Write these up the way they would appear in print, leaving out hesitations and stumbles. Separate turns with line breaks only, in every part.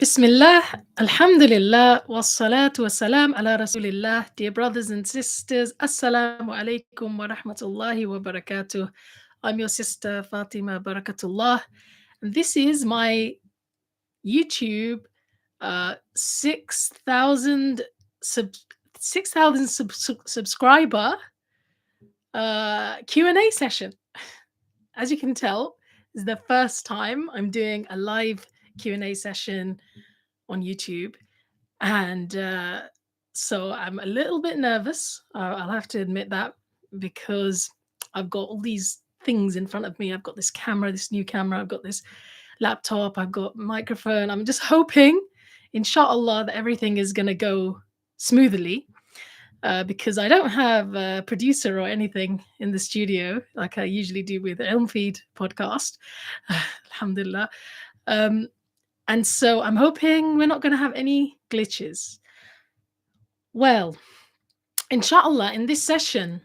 Bismillah, Alhamdulillah, wassalatu wassalam ala Rasulillah. Dear brothers and sisters, Assalamu alaikum wa rahmatullahi wa barakatuh. I'm your sister Fatima Barkatullah, and this is my YouTube 6,000 sub 6,000 subscriber Q&A session. As you can tell, this is the first time I'm doing a live Q&A session on YouTube. And so I'm a little bit nervous. I'll have to admit that because I've got all these things in front of me. I've got this camera, this new camera. I've got this laptop. I've got microphone. I'm just hoping, inshallah, that everything is going to go smoothly because I don't have a producer or anything in the studio like I usually do with Ilm Feed podcast. Alhamdulillah. And so I'm hoping we're not going to have any glitches. Well, inshallah, in this session,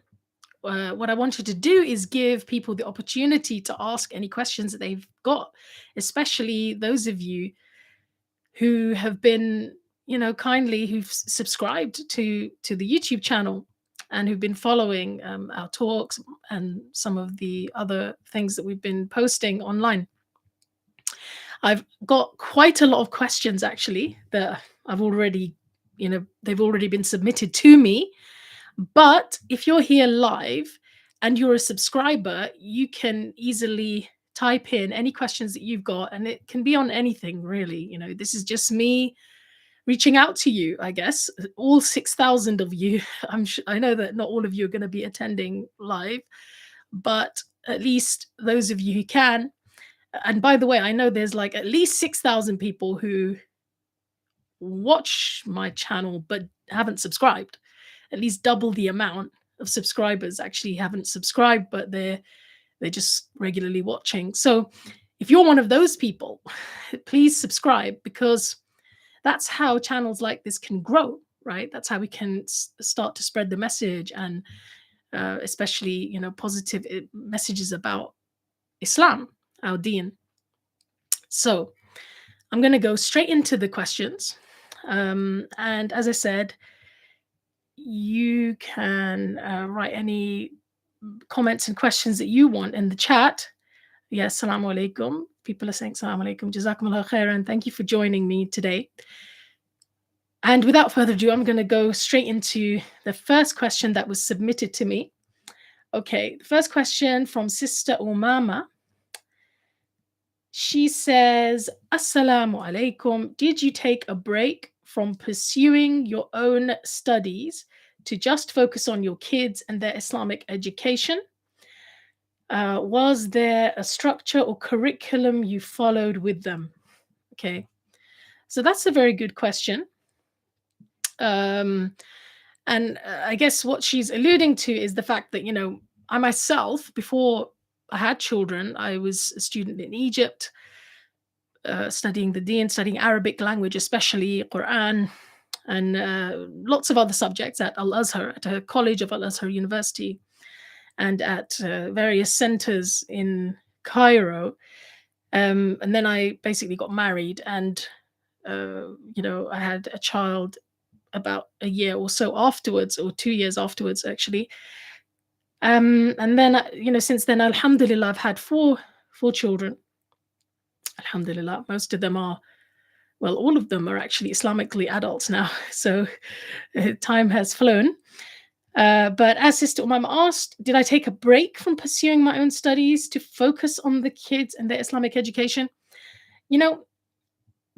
what I wanted to do is give people the opportunity to ask any questions that they've got, especially those of you who have been, kindly who've subscribed to the YouTube channel and who've been following our talks and some of the other things that we've been posting online. I've got quite a lot of questions actually that I've already, they've already been submitted to me. But if you're here live and you're a subscriber, you can easily type in any questions that you've got, and it can be on anything really. This is just me reaching out to you, I guess. All 6,000 of you. I know that not all of you are going to be attending live, but at least those of you who can. And by the way, I know there's like at least 6,000 people who watch my channel but haven't subscribed. At least double the amount of subscribers actually haven't subscribed, but they're just regularly watching. So if you're one of those people, please subscribe, because that's how channels like this can grow, right? That's how we can start to spread the message, and especially positive messages about Islam, our deen. So I'm going to go straight into the questions. And as I said, you can write any comments and questions that you want in the chat. Yes, assalamu alaikum. People are saying assalamu alaikum, jazakumullah khairan. Thank you for joining me today. And without further ado, I'm going to go straight into the first question that was submitted to me. Okay, the first question from Sister Umama. She says, Assalamu alaikum. Did you take a break from pursuing your own studies to just focus on your kids and their Islamic education? Was there a structure or curriculum you followed with them? Okay, so that's a very good question. And I guess what she's alluding to is the fact that, I myself, before I had children, I was a student in Egypt, studying the deen, studying Arabic language, especially Quran, and lots of other subjects at Al-Azhar, at a college of Al-Azhar University, and at various centers in Cairo. And then I basically got married, and I had a child about a year or so afterwards, or 2 years afterwards, actually. And then, since then, alhamdulillah, I've had four children. Alhamdulillah, most of them are, well, all of them are actually Islamically adults now. So time has flown. But as Sister Umam asked, did I take a break from pursuing my own studies to focus on the kids and their Islamic education?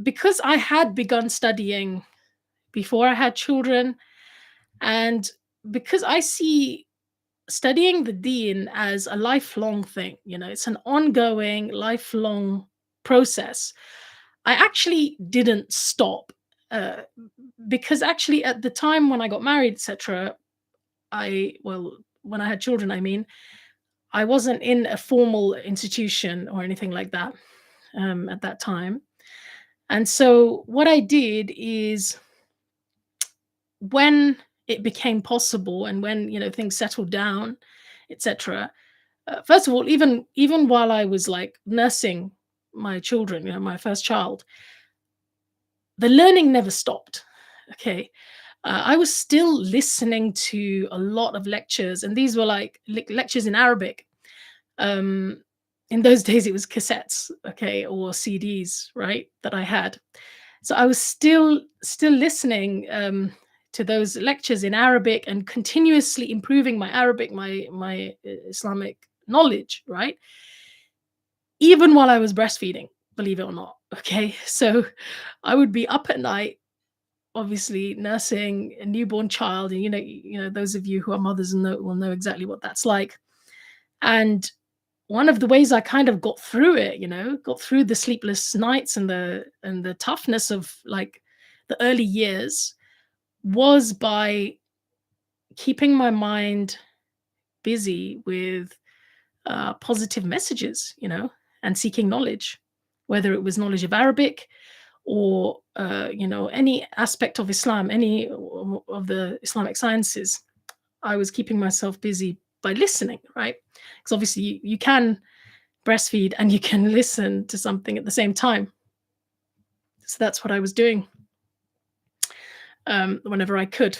Because I had begun studying before I had children, and because I see studying the deen as a lifelong thing, it's an ongoing, lifelong process. I actually didn't stop because actually at the time when I got married, etc., when I had children, I wasn't in a formal institution or anything like that at that time. And so what I did is, when it became possible and when things settled down, etc., first of all, even while I was like nursing my children, my first child, the learning never stopped. Okay. I was still listening to a lot of lectures, and these were like lectures in Arabic. Um, in those days, it was cassettes, okay, or CDs, right, that I had. So I was still listening to those lectures in Arabic and continuously improving my Arabic, my Islamic knowledge, right? Even while I was breastfeeding, believe it or not. Okay, so I would be up at night, obviously nursing a newborn child, and those of you who are mothers will know exactly what that's like. And one of the ways I kind of got through it, got through the sleepless nights and the toughness of like the early years, was by keeping my mind busy with positive messages, and seeking knowledge, whether it was knowledge of Arabic or any aspect of Islam, any of the Islamic sciences. I was keeping myself busy by listening, right? Because obviously you can breastfeed and you can listen to something at the same time. So that's what I was doing whenever I could.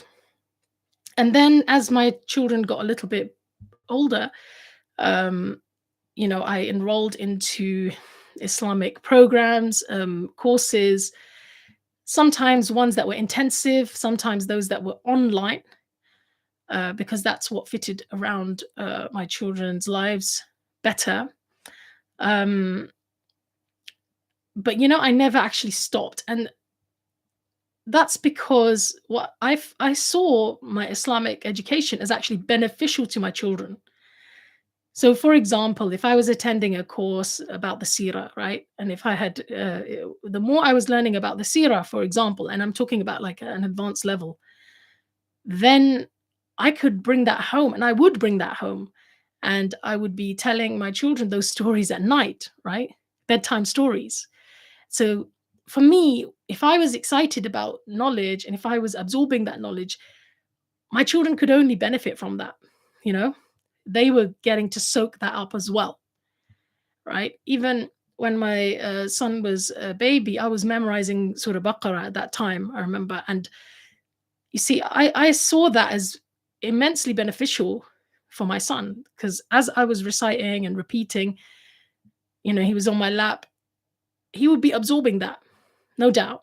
And then as my children got a little bit older, um, I enrolled into Islamic programs, courses, sometimes ones that were intensive, sometimes those that were online, because that's what fitted around my children's lives better. Um, but I never actually stopped, and that's because I saw my Islamic education as actually beneficial to my children. So, for example, if I was attending a course about the Sirah, right, and if I had, the more I was learning about the Sirah, for example, and I'm talking about like an advanced level, then I could bring that home, and I would bring that home, and I would be telling my children those stories at night, right? Bedtime stories. So for me, if I was excited about knowledge and if I was absorbing that knowledge, my children could only benefit from that, you know? They were getting to soak that up as well, right? Even when my son was a baby, I was memorizing Surah Baqarah at that time, I remember. And you see, I saw that as immensely beneficial for my son, because as I was reciting and repeating, he was on my lap, he would be absorbing that, no doubt.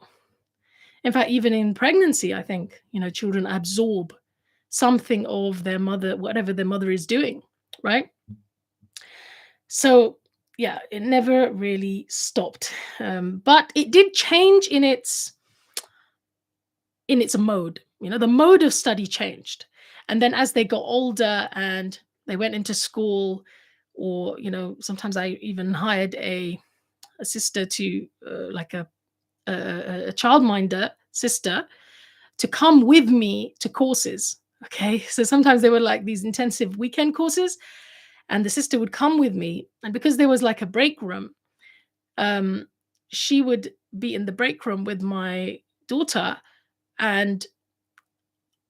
In fact, even in pregnancy, I think, children absorb something of their mother, whatever their mother is doing, right? So, yeah, it never really stopped. But it did change in its mode. The mode of study changed. And then as they got older and they went into school, or sometimes I even hired a sister to like a childminder sister to come with me to courses. Okay, so sometimes they were like these intensive weekend courses, and the sister would come with me, and because there was like a break room, um, she would be in the break room with my daughter, and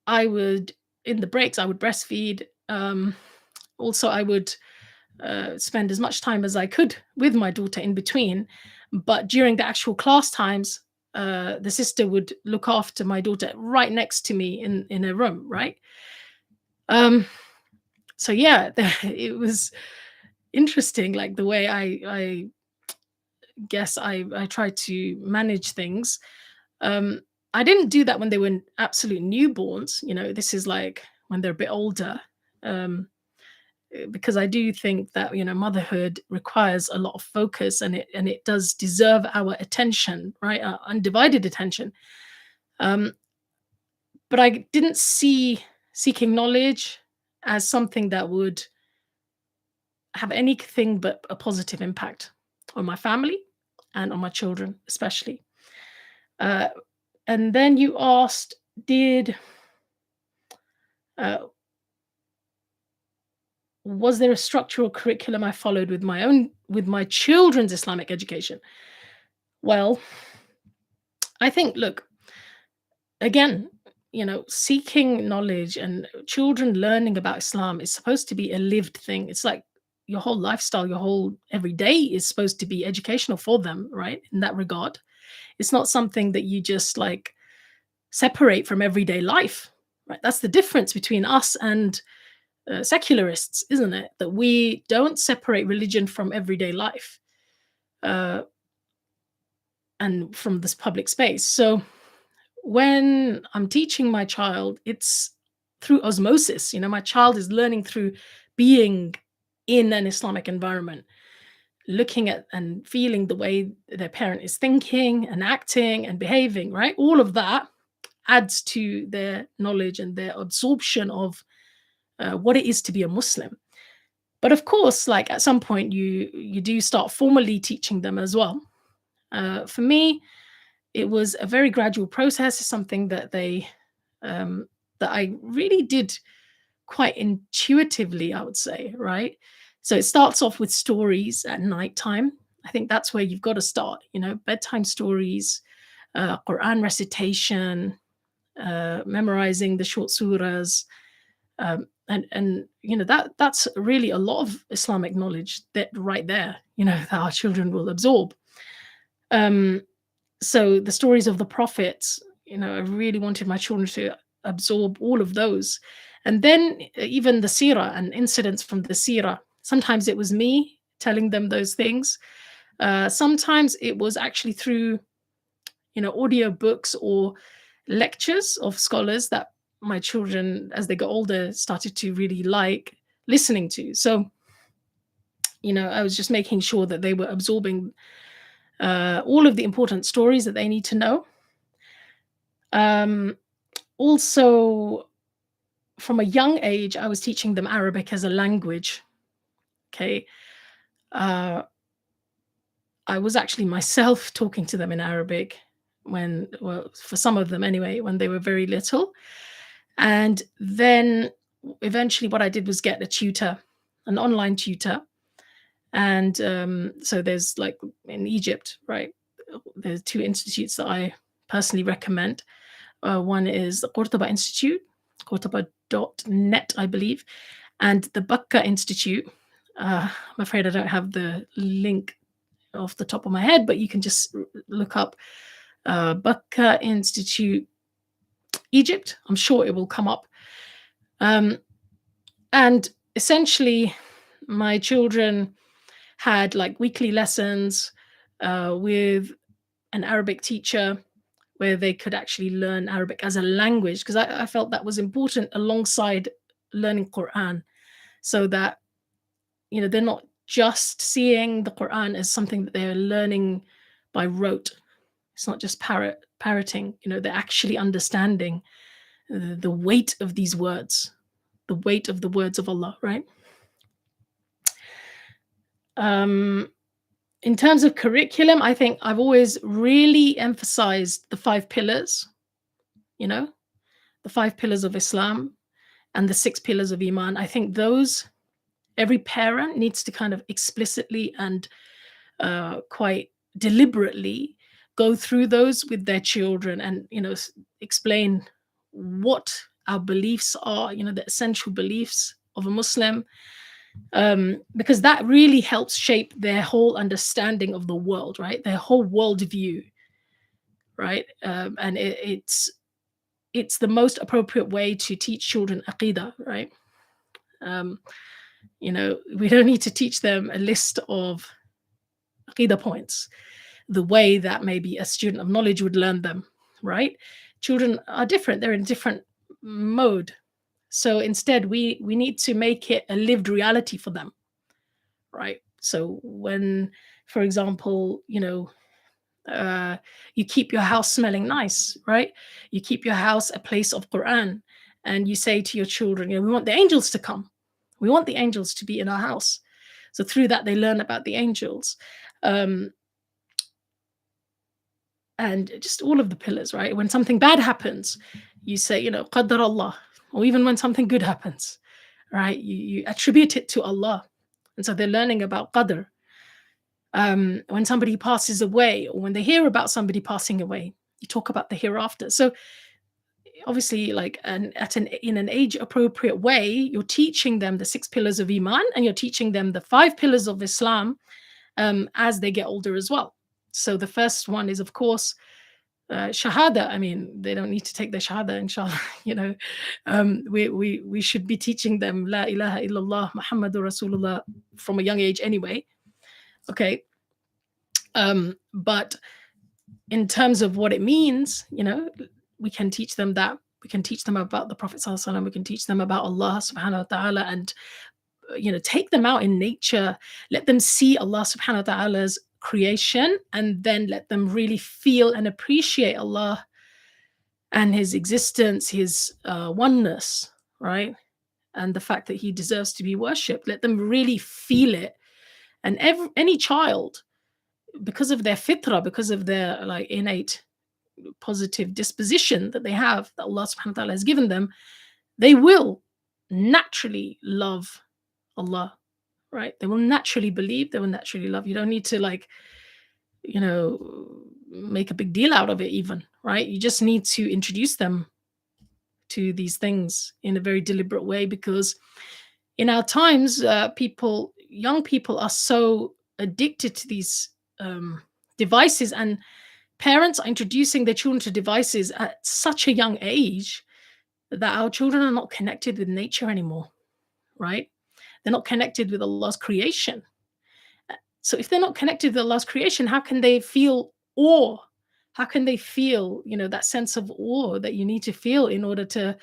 I would, in the breaks, I would breastfeed. Also, I would spend as much time as I could with my daughter in between. But during the actual class times, the sister would look after my daughter right next to me in a room, right? Um, so yeah, it was interesting, like the way I guess I tried to manage things. Um, I didn't do that when they were absolute newborns. This is like when they're a bit older. Um, because I do think that motherhood requires a lot of focus, and it does deserve our attention, right? Our undivided attention. Um, but I didn't see seeking knowledge as something that would have anything but a positive impact on my family and on my children, especially. Uh, and then you asked, did uh, was there a structural curriculum I followed with my children's Islamic education? Well, I think, look, again, seeking knowledge and children learning about Islam is supposed to be a lived thing. It's like your whole lifestyle, your whole every day is supposed to be educational for them, right? In that regard. It's not something that you just like separate from everyday life, right? That's the difference between us and secularists, isn't it? That we don't separate religion from everyday life uh, and from this public space. So when I'm teaching my child, it's through osmosis. My child is learning through being in an Islamic environment, looking at and feeling the way their parent is thinking and acting and behaving, right? All of that adds to their knowledge and their absorption of what it is to be a Muslim. But of course, like at some point, you do start formally teaching them as well. For me, it was a very gradual process. Something um, that I really did quite intuitively, I would say, right? So it starts off with stories at nighttime. I think that's where you've got to start. Bedtime stories, Quran recitation, memorizing the short surahs, and that's really a lot of Islamic knowledge that right there, that our children will absorb. Um, so the stories of the prophets, I really wanted my children to absorb all of those. And then even the seerah and incidents from the seerah. Sometimes it was me telling them those things. Sometimes it was actually through, audio books or lectures of scholars that my children, as they got older, started to really like listening to. So, I was just making sure that they were absorbing all of the important stories that they need to know. Um, Also, from a young age, I was teaching them Arabic as a language. Okay. Uh, I was actually myself talking to them in Arabic well, for some of them anyway, when they were very little. And then eventually, what I did was get a tutor, an online tutor. And so there's like in Egypt, right? There's two institutes that I personally recommend. One is the Qurtuba Institute, Qurtuba.net, I believe, and the Bakka Institute. I'm afraid I don't have the link off the top of my head, but you can just look up Bakka Institute Egypt. I'm sure it will come up. And essentially, my children had like weekly lessons with an Arabic teacher where they could actually learn Arabic as a language, because I felt that was important alongside learning Quran, so that they're not just seeing the Quran as something that they're learning by rote. It's not just parroting. They're actually understanding the weight of these words, the weight of the words of Allah, right? In terms of curriculum, I think I've always really emphasized the 5 pillars, the 5 pillars of Islam and the 6 pillars of Iman. I think those, every parent needs to kind of explicitly and quite deliberately go through those with their children and, explain what our beliefs are, the essential beliefs of a Muslim, because that really helps shape their whole understanding of the world, right? Their whole worldview, right? And it's the most appropriate way to teach children aqidah, right? We don't need to teach them a list of aqidah points the way that maybe a student of knowledge would learn them, right? Children are different. They're in different mode. So instead, we need to make it a lived reality for them, right? So when, for example, you keep your house smelling nice, right? You keep your house a place of Quran, and you say to your children, we want the angels to come. We want the angels to be in our house. So through that, they learn about the angels. And just all of the pillars, right? When something bad happens, you say, Qadar Allah. Or even when something good happens, right? You attribute it to Allah. And so they're learning about Qadr. When somebody passes away, or when they hear about somebody passing away, you talk about the hereafter. So obviously, like in an age appropriate way, you're teaching them the 6 pillars of Iman, and you're teaching them the 5 pillars of Islam as they get older as well. So the first one is, of course, shahada. I mean, they don't need to take their shahada, inshallah. You know, we should be teaching them la ilaha illallah Muhammadur Rasulullah from a young age anyway. Okay. But in terms of what it means, you know, we can teach them that. We can teach them about the Prophet Sallallahu Alaihi Wasallam. We can teach them about Allah subhanahu wa ta'ala, and you know, take them out in nature, let them see Allah subhanahu wa ta'ala's creation, and then let them really feel and appreciate Allah and his existence, his oneness, right? And the fact that he deserves to be worshipped. Let them really feel it. And any child, because of their fitrah, because of their like innate positive disposition that they have, that Allah subhanahu wa ta'ala has given them, they will naturally love Allah, right? They will naturally believe, they will naturally love. You don't need to, like, you know, make a big deal out of it even, right? You just need to introduce them to these things in a very deliberate way, because in our times, young people are so addicted to these devices, and parents are introducing their children to devices at such a young age that our children are not connected with nature anymore, right? They're not connected with Allah's creation. So if they're not connected with Allah's creation, how can they feel awe? How can they feel, you know, that sense of awe that you need to feel in order to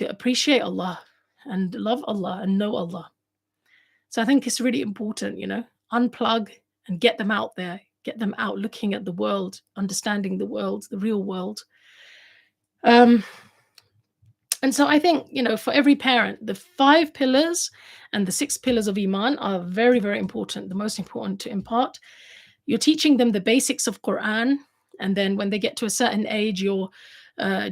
appreciate Allah and love Allah and know Allah? So I think it's really important, you know, unplug and get them out there, get them out looking at the world, understanding the world, the real world. And so I think, you know, for every parent, the 5 pillars and the 6 pillars of Iman are very, very important, the most important to impart. You're teaching them the basics of Quran. And then when they get to a certain age, you're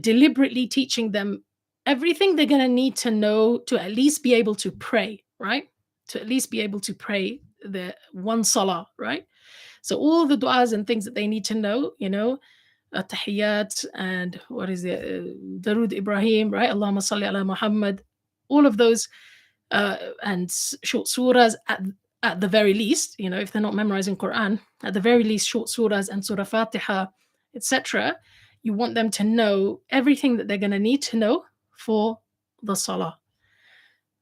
deliberately teaching them everything they're going to need to know to at least be able to pray, right? To at least be able to pray the one salah, right? So all the du'as and things that they need to know, you know, Tahiyyat, and what is it? Darud Ibrahim, right? Allahumma salli ala Muhammad. All of those and short surahs at the very least, you know, if they're not memorizing Quran, at the very least, short surahs and Surah Fatiha, etc. You want them to know everything that they're going to need to know for the salah.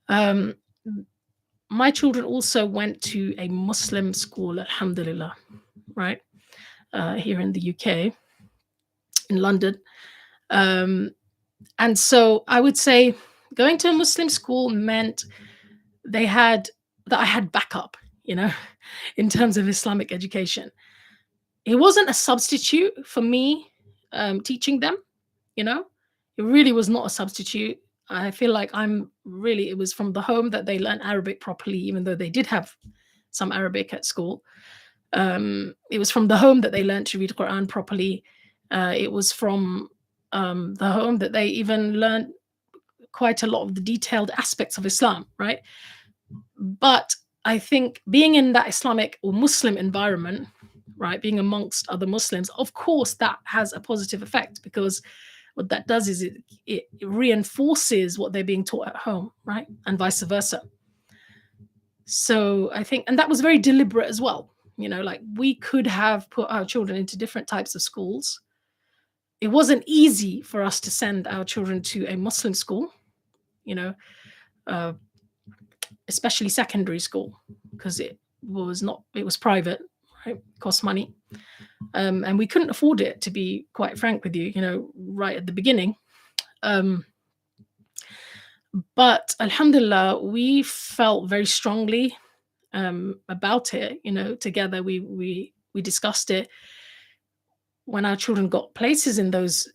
My children also went to a Muslim school, alhamdulillah, right? Here in the UK, in London. And so I would say going to a Muslim school meant I had backup, you know, in terms of Islamic education. It wasn't a substitute for me teaching them, you know, it really was not a substitute. I feel like it was from the home that they learned Arabic properly, even though they did have some Arabic at school. It was from the home that they learned to read Quran properly. It was from the home that they even learned quite a lot of the detailed aspects of Islam, right? But I think being in that Islamic or Muslim environment, right, being amongst other Muslims, of course, that has a positive effect, because what that does is it reinforces what they're being taught at home, right? And vice versa. So I think, and that was very deliberate as well. You know, like we could have put our children into different types of schools. It wasn't easy for us to send our children to a Muslim school, you know, especially secondary school, because it was private, right? It cost money. And we couldn't afford it, to be quite frank with you, you know, right at the beginning. But alhamdulillah, we felt very strongly about it, you know, together. We discussed it. When our children got places in those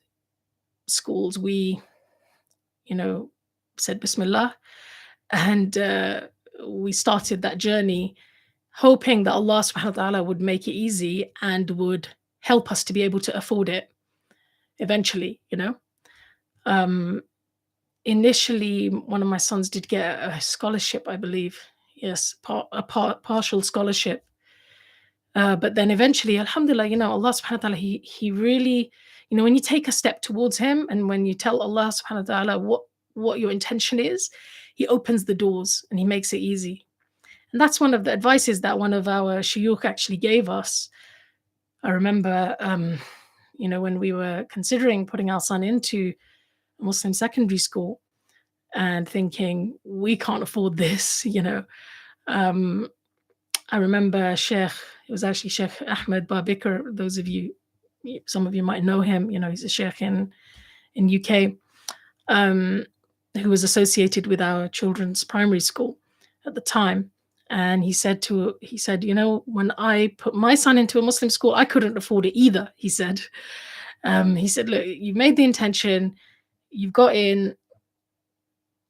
schools, we, you know, said Bismillah, and we started that journey, hoping that Allah subhanahu wa ta'ala would make it easy and would help us to be able to afford it eventually, you know. Initially, one of my sons did get a scholarship, I believe. Yes, a partial scholarship. But then eventually, alhamdulillah, you know, Allah subhanahu wa ta'ala, he really, you know, when you take a step towards him and when you tell Allah subhanahu wa ta'ala what your intention is, he opens the doors and he makes it easy. And that's one of the advices that one of our shuyukh actually gave us. I remember, when we were considering putting our son into a Muslim secondary school and thinking, we can't afford this, Um, I remember it was actually Sheikh Ahmed Babikar. Those of you, some of you might know him, he's a sheikh in UK, um, who was associated with our children's primary school at the time. And he said, when I put my son into a Muslim school, I couldn't afford it either. He said, look, you've made the intention, you've got in,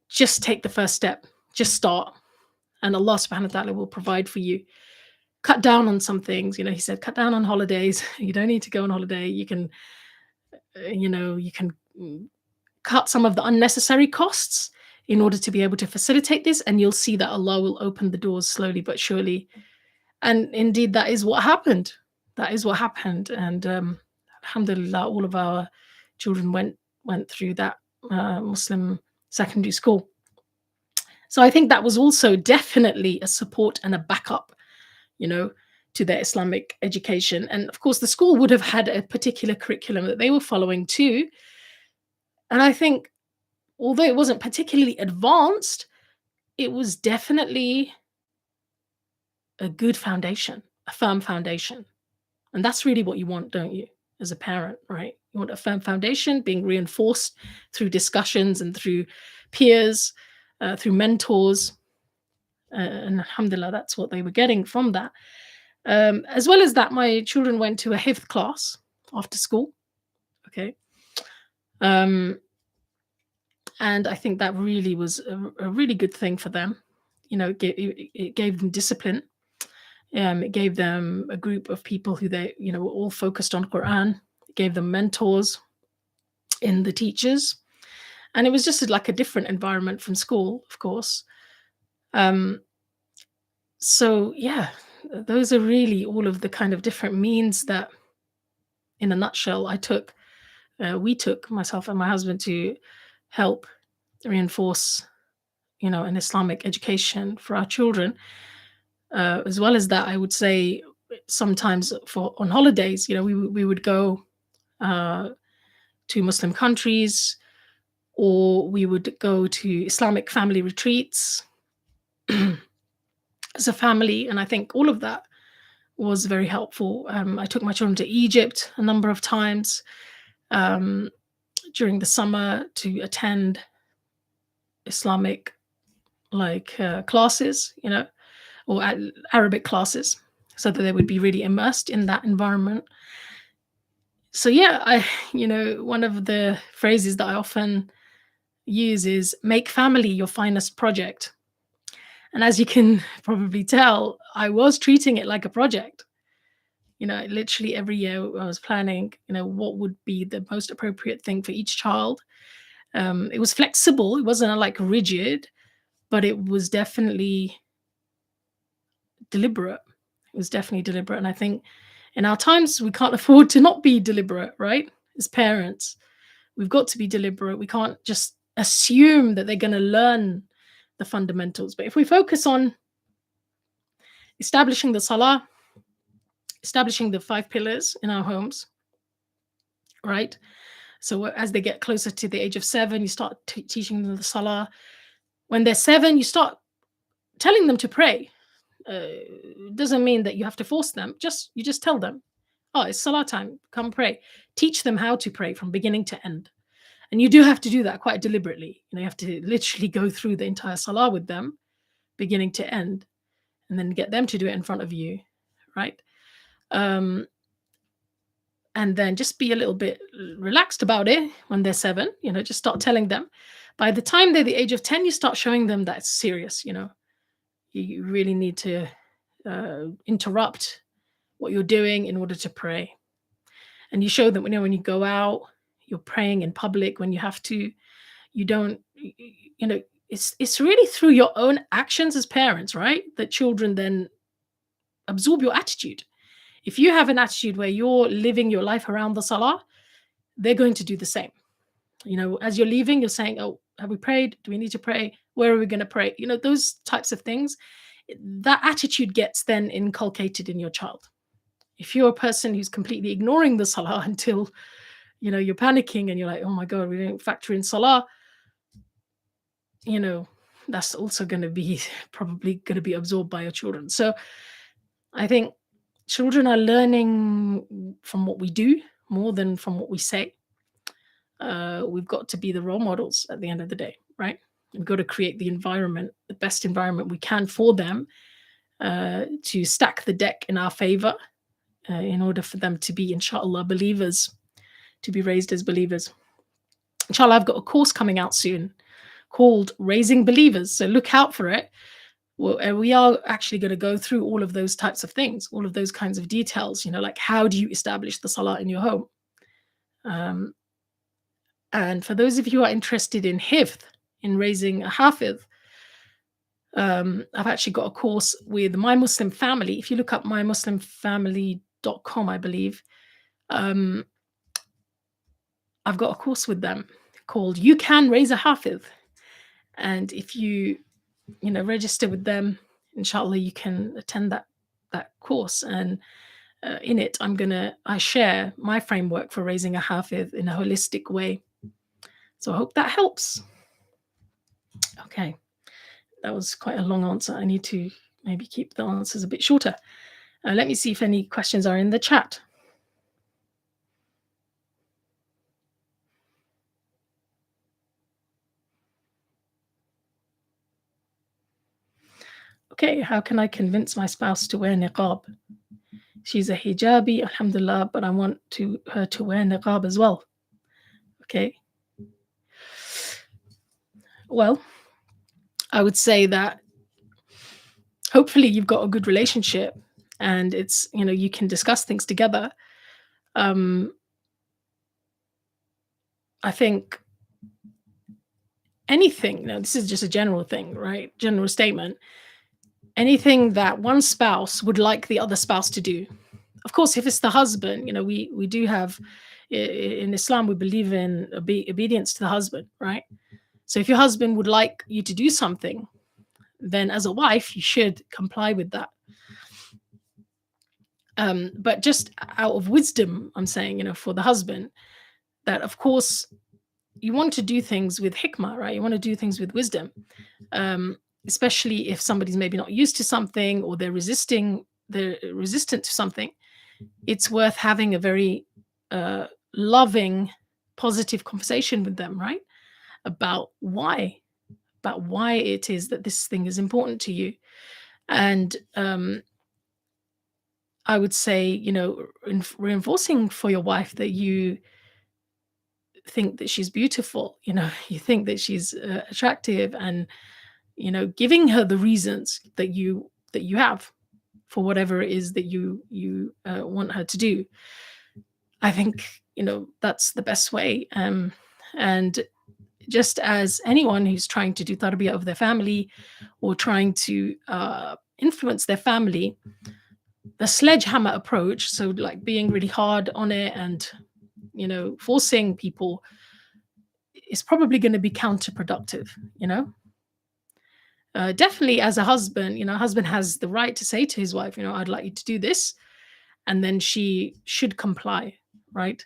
just take the first step, just start, and Allah subhanahu wa ta'ala will provide for you. Cut down on some things. He said, cut down on holidays. You don't need to go on holiday. You can, you can cut some of the unnecessary costs in order to be able to facilitate this, and you'll see that Allah will open the doors slowly but surely. And indeed, that is what happened. That is what happened. And alhamdulillah, all of our children went through that Muslim secondary school. So I think that was also definitely a support and a backup, to their Islamic education. And of course, the school would have had a particular curriculum that they were following too. And I think, although it wasn't particularly advanced, it was definitely a good foundation, a firm foundation. And that's really what you want, don't you, as a parent, right? You want a firm foundation being reinforced through discussions and through peers, through mentors. And alhamdulillah, that's what they were getting from that. As well as that, my children went to a hifth class after school. Okay. And I think that really was a really good thing for them. It gave them discipline. It gave them a group of people who they, were all focused on Quran. It gave them mentors in the teachers. And it was just like a different environment from school, of course. So yeah, those are really all of the kind of different means that, in a nutshell, we took, myself and my husband, to help reinforce, an Islamic education for our children. As well as that, I would say sometimes on holidays, we would go to Muslim countries, or we would go to Islamic family retreats as a family. And I think all of that was very helpful. I took my children to Egypt a number of times during the summer to attend Islamic classes, or Arabic classes, so that they would be really immersed in that environment. So yeah, one of the phrases that I often use is make family your finest project. And as you can probably tell, I was treating it like a project. Literally every year I was planning, what would be the most appropriate thing for each child. It was flexible. It wasn't like rigid, but it was definitely deliberate. It was definitely deliberate. And I think in our times, we can't afford to not be deliberate, right? As parents, we've got to be deliberate. We can't just assume that they're going to learn the fundamentals. But if we focus on establishing the salah, establishing the 5 pillars in our homes, right? So as they get closer to the age of 7, you start teaching them the salah. When they're 7, you start telling them to pray. Doesn't mean that you have to force them. You just tell them, oh, it's salah time, come pray. Teach them how to pray from beginning to end. And you do have to do that quite deliberately. You have to literally go through the entire salah with them, beginning to end, and then get them to do it in front of you, right? And then just be a little bit relaxed about it when they're 7, just start telling them. By the time they're the age of 10, you start showing them that it's serious, You really need to interrupt what you're doing in order to pray. And you show them, when you go out, you're praying in public when you have to. You don't, it's really through your own actions as parents, right? That children then absorb your attitude. If you have an attitude where you're living your life around the salah, they're going to do the same. As you're leaving, you're saying, oh, have we prayed? Do we need to pray? Where are we going to pray? Those types of things. That attitude gets then inculcated in your child. If you're a person who's completely ignoring the salah until you're panicking and you're like, oh my god, we didn't factor in salah, you know, that's also going to be probably going to be absorbed by your children. So I think children are learning from what we do more than from what we say. We've got to be the role models at the end of the day, right? We've got to create the environment, the best environment we can for them, to stack the deck in our favor, in order for them to be, inshallah, believers, to be raised as believers. Inshallah, I've got a course coming out soon called Raising Believers. So look out for it. Well, we are actually going to go through all of those types of things, all of those kinds of details, like how do you establish the salah in your home? And for those of you who are interested in hifth, in raising a hafiz, I've actually got a course with My Muslim Family. If you look up mymuslimfamily.com, I believe, I've got a course with them called You Can Raise a Hafiz. And if you register with them, inshallah, you can attend that course. And in it, I share my framework for raising a hafiz in a holistic way. So I hope that helps. Okay, that was quite a long answer. I need to maybe keep the answers a bit shorter. Let me see if any questions are in the chat. Okay, how can I convince my spouse to wear niqab? She's a hijabi, alhamdulillah, but I want her to wear niqab as well. Okay. Well, I would say that hopefully you've got a good relationship and it's, you can discuss things together. I think anything, this is just a general thing, right? General statement. Anything that one spouse would like the other spouse to do. Of course, if it's the husband, we do have, in Islam, we believe in obedience to the husband, right? So if your husband would like you to do something, then as a wife, you should comply with that. But just out of wisdom, I'm saying, for the husband, that of course you want to do things with hikmah, right? You want to do things with wisdom, especially if somebody's maybe not used to something or they're resistant to something. It's worth having a very loving, positive conversation with them, right? About why it is that this thing is important to you. And I would say, reinforcing for your wife that you think that she's beautiful, you think that she's attractive, and giving her the reasons that you have for whatever it is that you want her to do. I think that's the best way. And just as anyone who's trying to do tarbiyah of their family or trying to influence their family, the sledgehammer approach, so like being really hard on it and forcing people, is probably going to be counterproductive. Definitely as a husband, a husband has the right to say to his wife, I'd like you to do this, and then she should comply, right?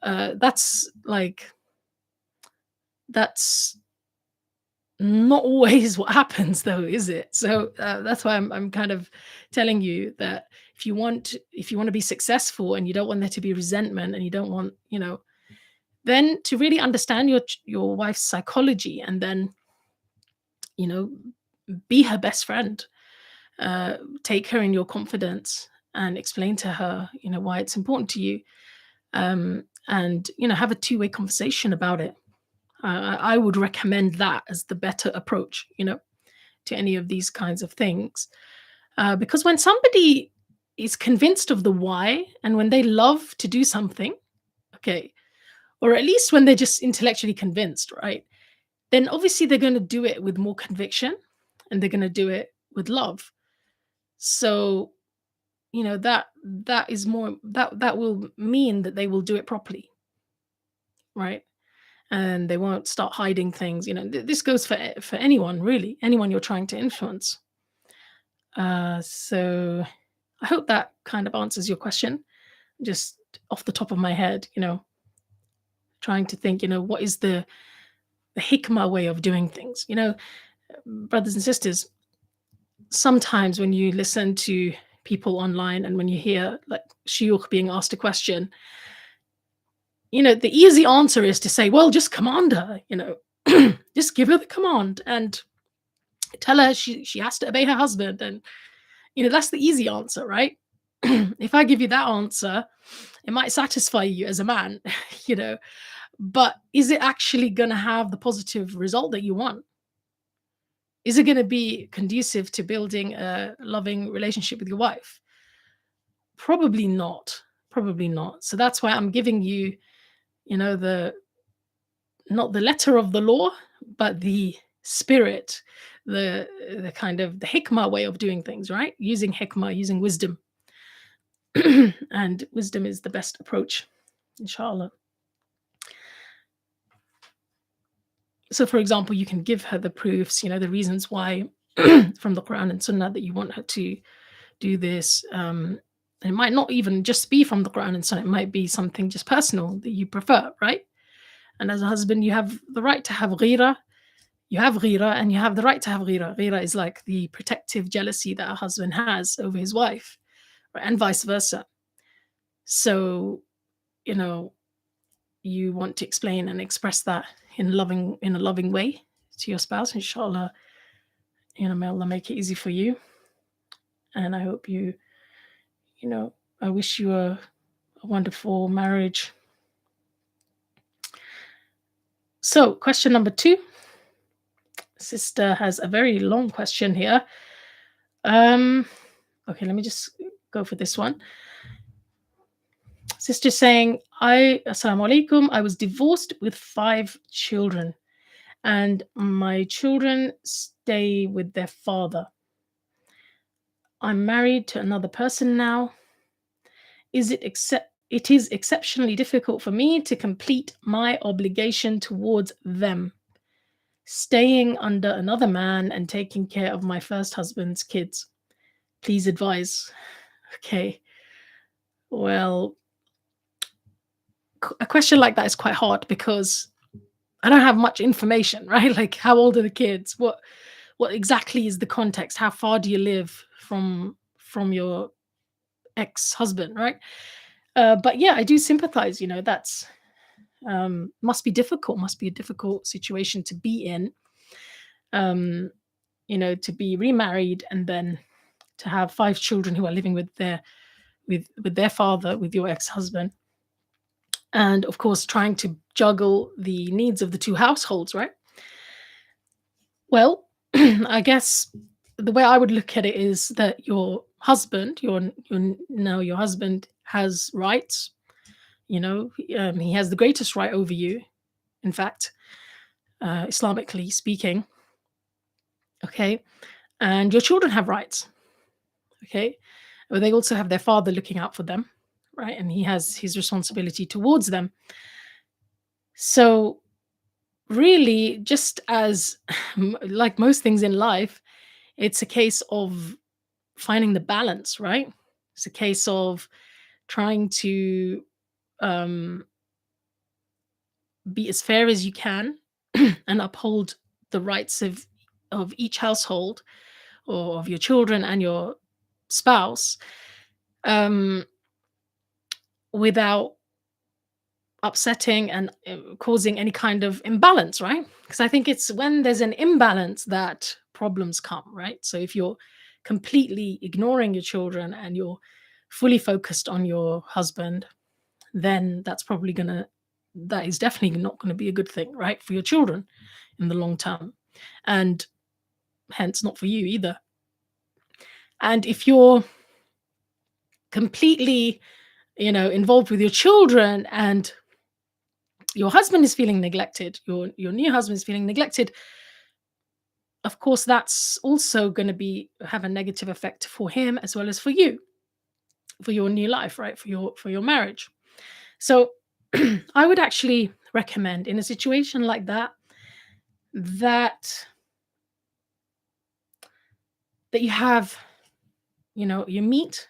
That's not always what happens, though, is it? So that's why I'm kind of telling you that if you want to be successful and you don't want there to be resentment and you don't want, then to really understand your wife's psychology, and then be her best friend. Take her in your confidence and explain to her, why it's important to you, and have a two-way conversation about it. I would recommend that as the better approach, to any of these kinds of things, because when somebody is convinced of the why, and when they love to do something, okay, or at least when they're just intellectually convinced, right, then obviously they're going to do it with more conviction and they're going to do it with love. So that is more, that will mean that they will do it properly, right? And they won't start hiding things. This goes for anyone, really, anyone you're trying to influence. So I hope that kind of answers your question. Just off the top of my head, trying to think, what is the hikmah way of doing things? Brothers and sisters, sometimes when you listen to people online and when you hear like shiukh being asked a question, the easy answer is to say, well, just command her, just give her the command and tell her she has to obey her husband. And, that's the easy answer, right? If I give you that answer, it might satisfy you as a man, you know, but is it actually going to have the positive result that you want? Is it going to be conducive to building a loving relationship with your wife? Probably not. Probably not. So that's why I'm giving you, the not the letter of the law, but the spirit, the kind of the hikmah way of doing things, right? Using hikmah, using wisdom. And wisdom is the best approach, inshallah. So, for example, you can give her the proofs, the reasons why from the Quran and Sunnah that you want her to do this. It might not even just be from the Quran and Sunnah, it might be something just personal that you prefer, right? And as a husband, you have the right to have ghira. You have ghira and you have the right to have ghira. Ghira is like the protective jealousy that a husband has over his wife, right? And vice versa. So, you know, you want to explain and express that in a loving way to your spouse, inshallah. May Allah make it easy for you. And I hope I wish you a wonderful marriage. So, question number 2. Sister has a very long question here. Okay, let me just go for this one. Sister saying, Assalamu alaikum, I was divorced with 5 children and my children stay with their father. I'm married to another person now. It is exceptionally difficult for me to complete my obligation towards them, staying under another man and taking care of my first husband's kids. Please advise. Okay. Well, a question like that is quite hard because I don't have much information, right? Like, how old are the kids? What exactly is the context? How far do you live from your ex-husband, right? But yeah, I do sympathize. That's must be difficult. Must be a difficult situation to be in. To be remarried and then to have 5 children who are living with their father, with your ex-husband, and of course trying to juggle the needs of the 2 households, right? Well, I guess the way I would look at it is that your husband, your husband has rights. He has the greatest right over you. In fact, Islamically speaking, okay, and your children have rights, okay, but they also have their father looking out for them, right? And he has his responsibility towards them. So, really, just as like most things in life, it's a case of finding the balance, right? It's a case of trying to um, be as fair as you can and uphold the rights of each household or of your children and your spouse, um, without upsetting and causing any kind of imbalance, right? Because I think it's when there's an imbalance that problems come, right? So if you're completely ignoring your children and you're fully focused on your husband, then that is definitely not going to be a good thing, right, for your children in the long term, and hence not for you either. And if you're completely, involved with your children and your husband is feeling neglected, your new husband is feeling neglected, of course that's also going to have a negative effect for him as well as for you, for your new life, right, for your marriage. So I would actually recommend in a situation like that that you have, you meet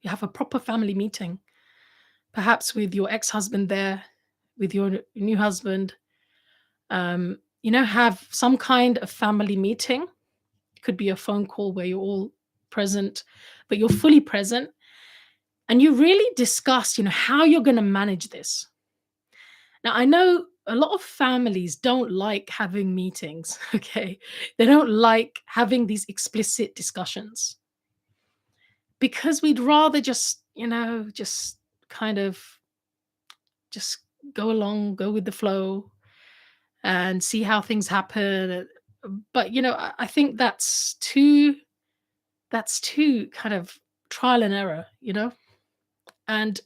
You have a proper family meeting, perhaps with your ex-husband there, with your new husband. Have some kind of family meeting. It could be a phone call where you're all present, but you're fully present, and you really discuss, how you're going to manage this. Now, I know a lot of families don't like having meetings, okay? They don't like having these explicit discussions because we'd rather just kind of just go along, go with the flow and see how things happen. But I think that's too kind of trial and error, and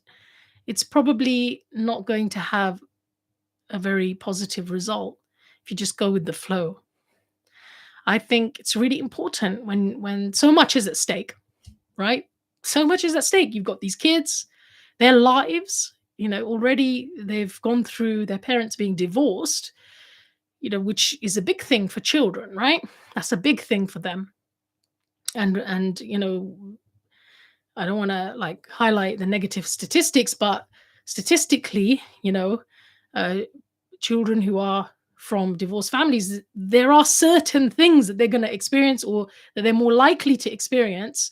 it's probably not going to have a very positive result if you just go with the flow. I think it's really important when so much is at stake, right? So much is at stake. You've got these kids, their lives, already they've gone through their parents being divorced, which is a big thing for children, right? That's a big thing for them. And I don't want to like highlight the negative statistics, but statistically, uh, children who are from divorced families, there are certain things that they're going to experience or that they're more likely to experience.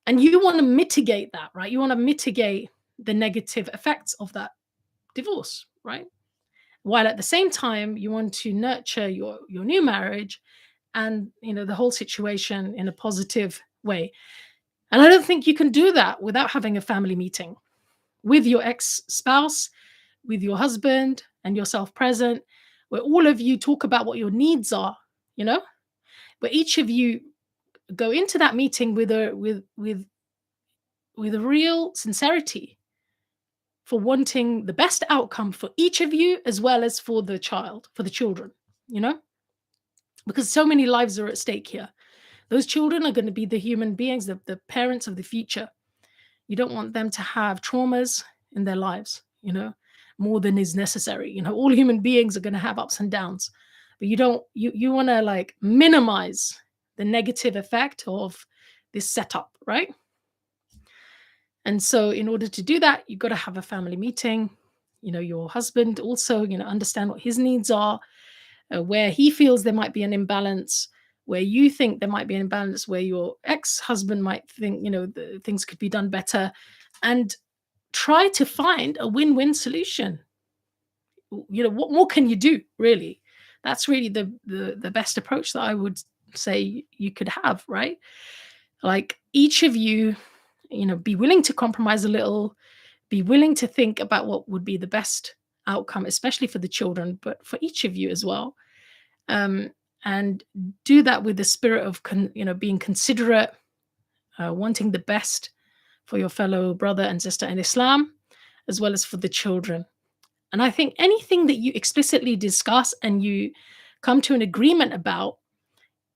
And you want to mitigate that, right? You want to mitigate the negative effects of that divorce, right? While at the same time, you want to nurture your new marriage and the whole situation in a positive way. And I don't think you can do that without having a family meeting with your ex-spouse, with your husband and yourself present, where all of you talk about what your needs are, you know, where each of you go into that meeting with a real sincerity for wanting the best outcome for each of you as well as for the child, for the children, you know, because so many lives are at stake here. Those children are going to be the human beings, the parents of the future. You don't want them to have traumas in their lives, more than is necessary. All human beings are going to have ups and downs, but you want to like minimize the negative effect of this setup, right? And so in order to do that, you've got to have a family meeting. Your husband also, understand what his needs are, where he feels there might be an imbalance, where you think there might be an imbalance, where your ex-husband might think, things could be done better, and try to find a win-win solution. What more can you do, really? That's really the best approach that I would say you could have, right? Like each of you, be willing to compromise a little, be willing to think about what would be the best outcome, especially for the children, but for each of you as well. And do that with the spirit of being considerate, wanting the best for your fellow brother and sister in Islam, as well as for the children. And I think anything that you explicitly discuss and you come to an agreement about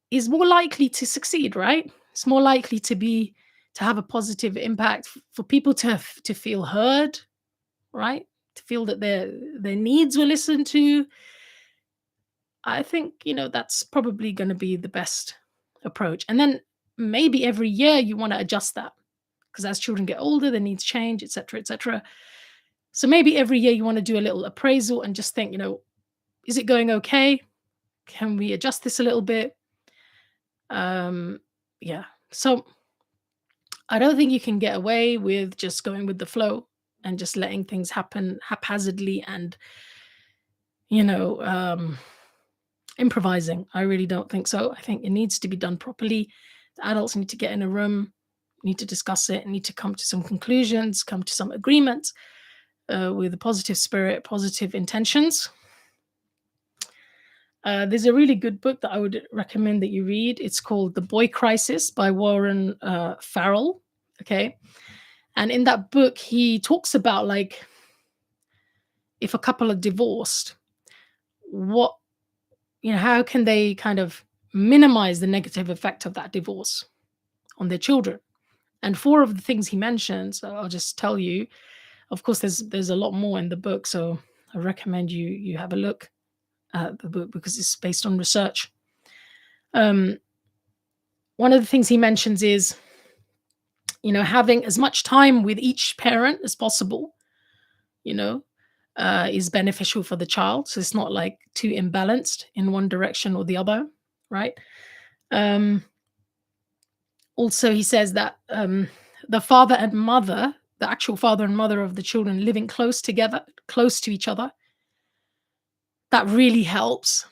is more likely to succeed, right? It's more likely to have a positive impact for people to feel heard, right? To feel that their needs were listened to. I think, that's probably going to be the best approach. And then maybe every year you want to adjust that because as children get older, their needs change, etc., etc. So maybe every year you want to do a little appraisal and just think, is it going okay? Can we adjust this a little bit? Yeah. So I don't think you can get away with just going with the flow and just letting things happen haphazardly and, you know, um, improvising. I really don't think so. I think it needs to be done properly. The adults need to get in a room, need to discuss it, need to come to some conclusions, come to some agreements with a positive spirit, positive intentions. There's a really good book that I would recommend that you read. It's called The Boy Crisis by Warren Farrell. Okay. And in that book, he talks about like if a couple are divorced, what, how can they kind of minimize the negative effect of that divorce on their children? And four of the things he mentions, I'll just tell you. Of course, there's a lot more in the book, so I recommend you have a look at the book because it's based on research. One of the things he mentions is having as much time with each parent as possible, you know, is beneficial for the child. So it's not like too imbalanced in one direction or the other, right? Um, Also, he says that the father and mother, the actual father and mother of the children living close together, close to each other, that really helps.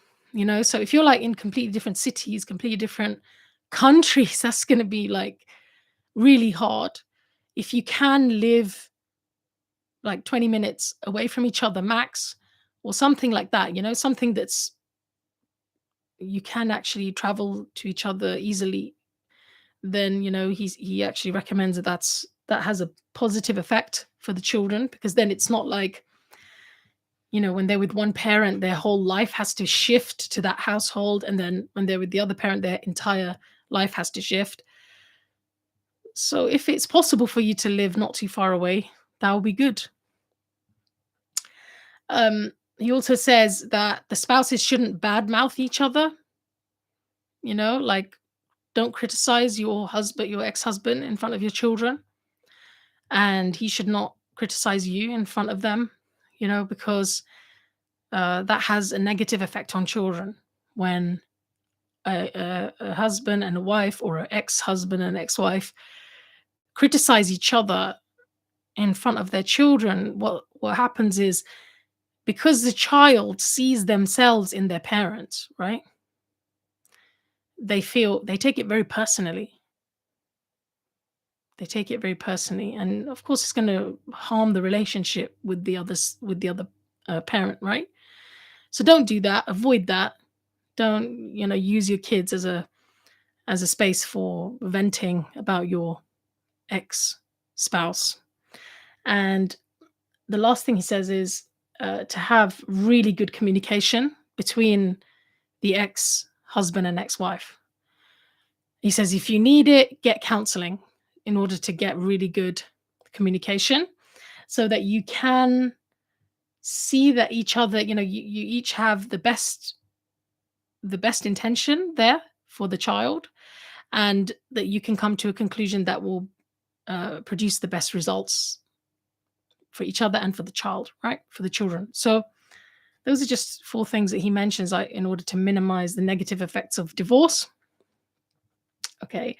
So if you're like in completely different cities, completely different countries, that's going to be like really hard. If you can live like 20 minutes away from each other max, or something like that, something that's you can actually travel to each other easily, then he actually recommends that has a positive effect for the children, because then it's not like, when they're with one parent, their whole life has to shift to that household, and then when they're with the other parent, their entire life has to shift. So if it's possible for you to live not too far away, that would be good. He also says that the spouses shouldn't badmouth each other, like don't criticize your ex-husband in front of your children, and he should not criticize you in front of them, because that has a negative effect on children. When a husband and a wife, or an ex-husband and ex-wife, criticize each other in front of their children, what happens is, because the child sees themselves in their parents, right? They take it very personally. They take it very personally, and of course, it's going to harm the relationship with the other parent, right? So don't do that. Avoid that. Don't use your kids as a space for venting about your ex spouse. And the last thing he says is to have really good communication between the ex husband and ex wife. He says if you need it, get counseling in order to get really good communication, so that you can see that each other, you each have the best intention there for the child, and that you can come to a conclusion that will produce the best results for each other and for the child, right? For the children. So those are just 4 things that he mentions in order to minimize the negative effects of divorce. Okay.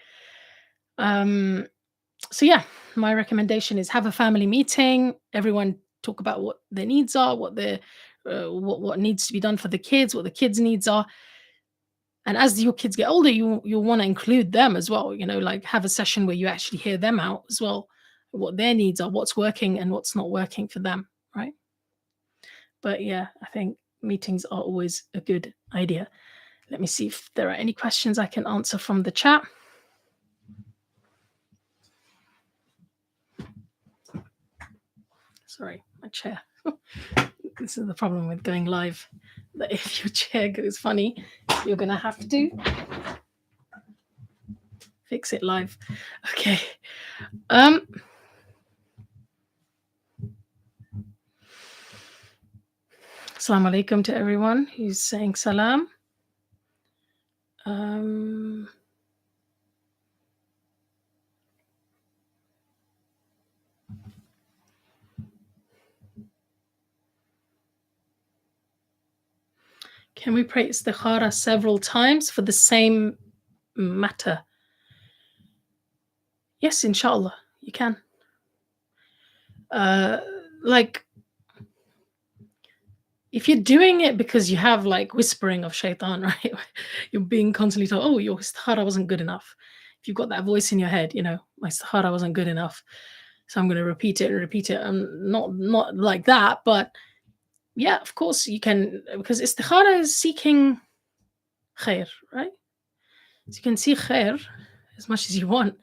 So yeah, my recommendation is have a family meeting. Everyone talk about what their needs are, what needs to be done for the kids, what the kids' needs are. And as your kids get older, you'll want to include them as well. Like have a session where you actually hear them out as well, what their needs are, what's working and what's not working for them, right? But yeah, I think meetings are always a good idea. Let me see if there are any questions I can answer from the chat. Sorry, my chair. This is the problem with going live, that if your chair goes funny, you're going to have to fix it live. Okay. Assalamu alaikum to everyone who's saying salam. Can we pray istikhara several times for the same matter? Yes, inshallah, you can. Like, if you're doing it because you have like whispering of shaitan, right? You're being constantly told, oh, your istikhara wasn't good enough. If you've got that voice in your head, my istikhara wasn't good enough, so I'm going to repeat it and repeat it. Not like that, but yeah, of course you can, because istikhara is seeking khair, right? So you can see khair as much as you want,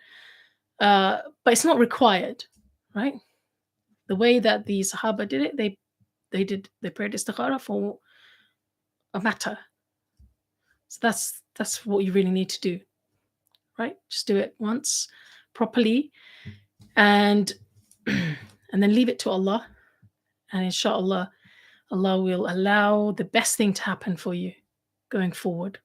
but it's not required, right? The way that the Sahaba did it, they prayed istikhara for a matter. So that's what you really need to do, right? Just do it once properly, and and then leave it to Allah, and inshallah, Allah will allow the best thing to happen for you going forward.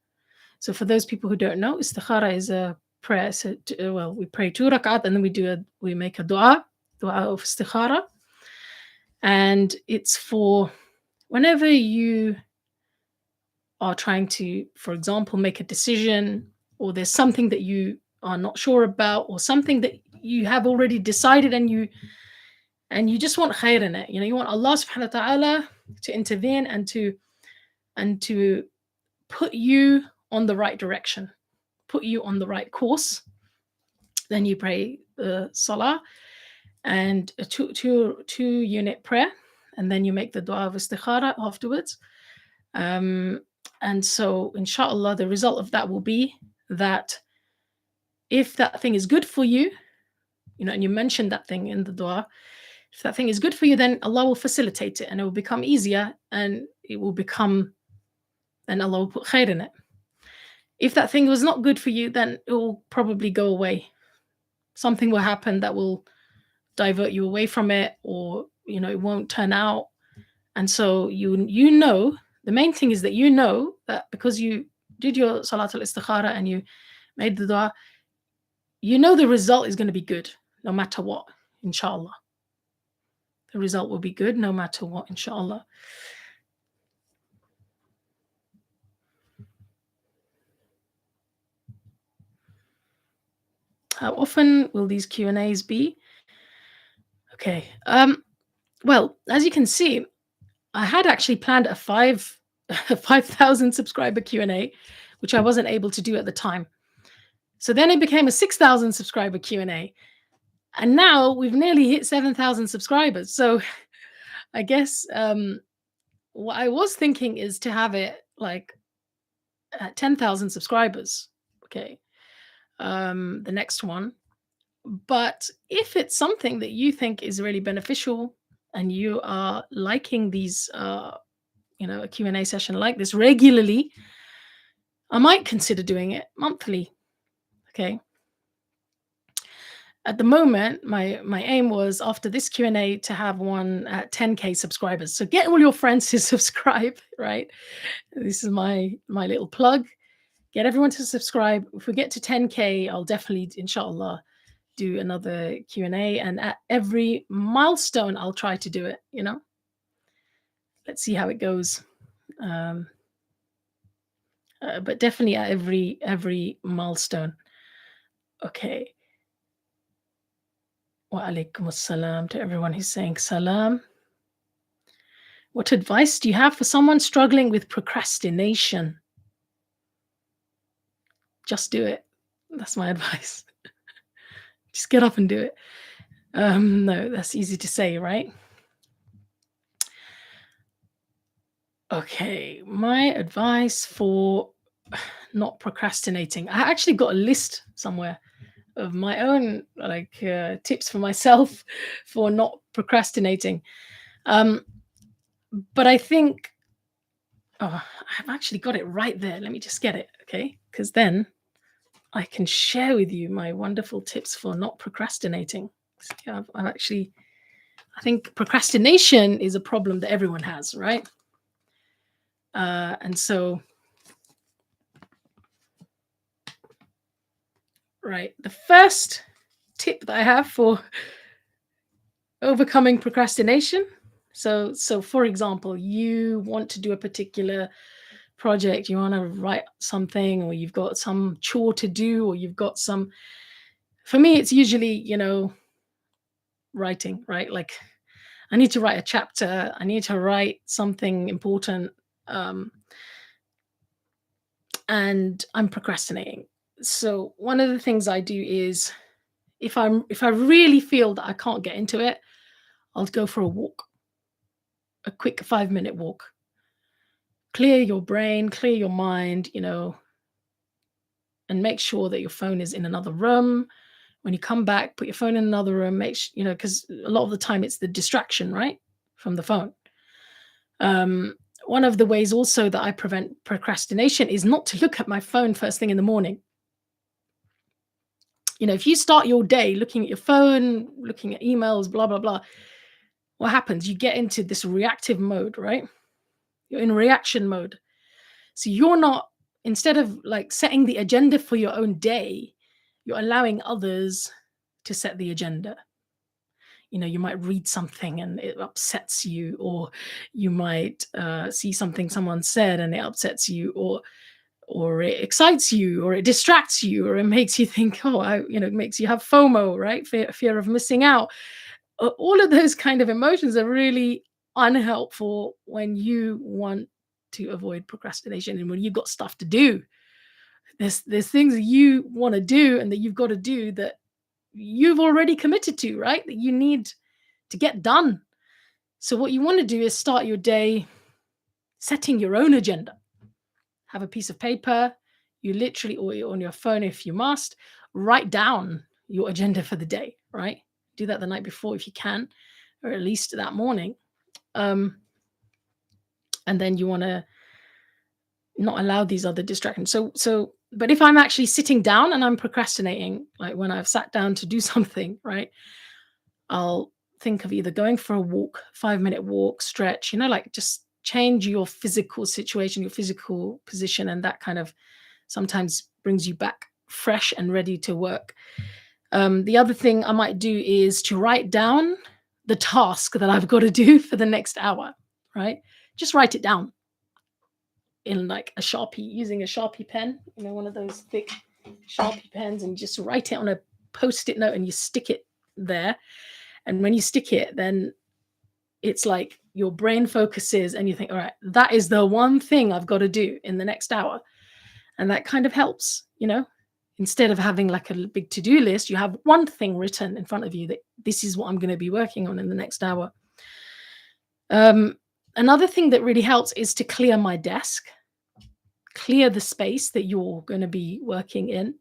So for those people who don't know, istikhara is a prayer. So, well, we pray 2 rakat, and then we make a dua of istikhara, and it's for whenever you are trying to, for example, make a decision, or there's something that you are not sure about, or something that you have already decided, and you just want khair in it. You want Allah subhanahu wa ta'ala to intervene and to put you on the right direction, put you on the right course. Then you pray the salah and a two-unit prayer, and then you make the dua of istikhara afterwards. And so, inshallah, the result of that will be that if that thing is good for you, and you mention that thing in the dua, if that thing is good for you, then Allah will facilitate it, and it will become easier, and Allah will put khair in it. If that thing was not good for you, then it will probably go away. Something will happen that will divert you away from it, or it won't turn out. And so the main thing is that that because you did your Salatul Istikhara and you made the dua, the result is going to be good no matter what, inshallah. The result will be good no matter what, inshallah. How often will these Q&As be? Okay. Well, as you can see, I had actually planned a 5,000 subscriber Q&A, which I wasn't able to do at the time. So then it became a 6,000 subscriber Q&A. And now we've nearly hit 7,000 subscribers. So I guess what I was thinking is to have it like at 10,000 subscribers. Okay. The next one. But if it's something that you think is really beneficial and you are liking these, a Q&A session like this regularly, I might consider doing it monthly. Okay. At the moment, my aim was after this Q&A to have one at 10K subscribers. So get all your friends to subscribe, right? This is my little plug. Get everyone to subscribe. If we get to 10K, I'll definitely, inshallah, do another Q&A. And at every milestone, I'll try to do it, Let's see how it goes. But definitely at every milestone. Okay. Wa alaikum assalam to everyone who's saying salam. What advice do you have for someone struggling with procrastination? Just do it. That's my advice. Just get up and do it. No, that's easy to say, right? Okay, my advice for not procrastinating. I actually got a list somewhere of my own tips for myself for not procrastinating. But I think I've actually got it right there. Let me just get it, okay? Because then I can share with you my wonderful tips for not procrastinating. So I think procrastination is a problem that everyone has, right? And so, right, the first tip that I have for overcoming procrastination. So for example, you want to do a particular project, you want to write something, or you've got some chore to do, or you've got for me, it's usually, writing, right? Like I need to write a chapter, I need to write something important, and I'm procrastinating. So one of the things I do is if I really feel that I can't get into it, I'll go for a walk, a quick 5-minute walk. Clear your brain, clear your mind, and make sure that your phone is in another room. When you come back, put your phone in another room, because a lot of the time it's the distraction, right, from the phone. One of the ways also that I prevent procrastination is not to look at my phone first thing in the morning. If you start your day looking at your phone, looking at emails, blah, blah, blah, what happens? You get into this reactive mode, right? You're in reaction mode. So you're not, instead of like setting the agenda for your own day, you're allowing others to set the agenda. You might read something and it upsets you, or you might see something someone said and it upsets you, or it excites you, or it distracts you, or it makes you think, it makes you have FOMO, right? Fear of missing out. All of those kind of emotions are really unhelpful when you want to avoid procrastination and when you've got stuff to do. There's things that you want to do and that you've got to do that you've already committed to, right? That you need to get done. So what you want to do is start your day setting your own agenda. Have a piece of paper, you literally, or on your phone if you must, write down your agenda for the day, right? Do that the night before if you can, or at least that morning. And then you want to not allow these other distractions. But if I'm actually sitting down and I'm procrastinating, like when I've sat down to do something, right, I'll think of either going for a walk, 5-minute walk, stretch, like just change your physical situation, your physical position, and that kind of sometimes brings you back fresh and ready to work. The other thing I might do is to write down the task that I've got to do for the next hour, right? Just write it down in like a Sharpie, using a Sharpie pen, one of those thick Sharpie pens, and just write it on a Post-it note and you stick it there. And when you stick it, then it's like your brain focuses and you think, all right, that is the one thing I've got to do in the next hour. And that kind of helps, instead of having like a big to-do list, you have one thing written in front of you that this is what I'm going to be working on in the next hour. Another thing that really helps is to clear my desk, clear the space that you're going to be working in.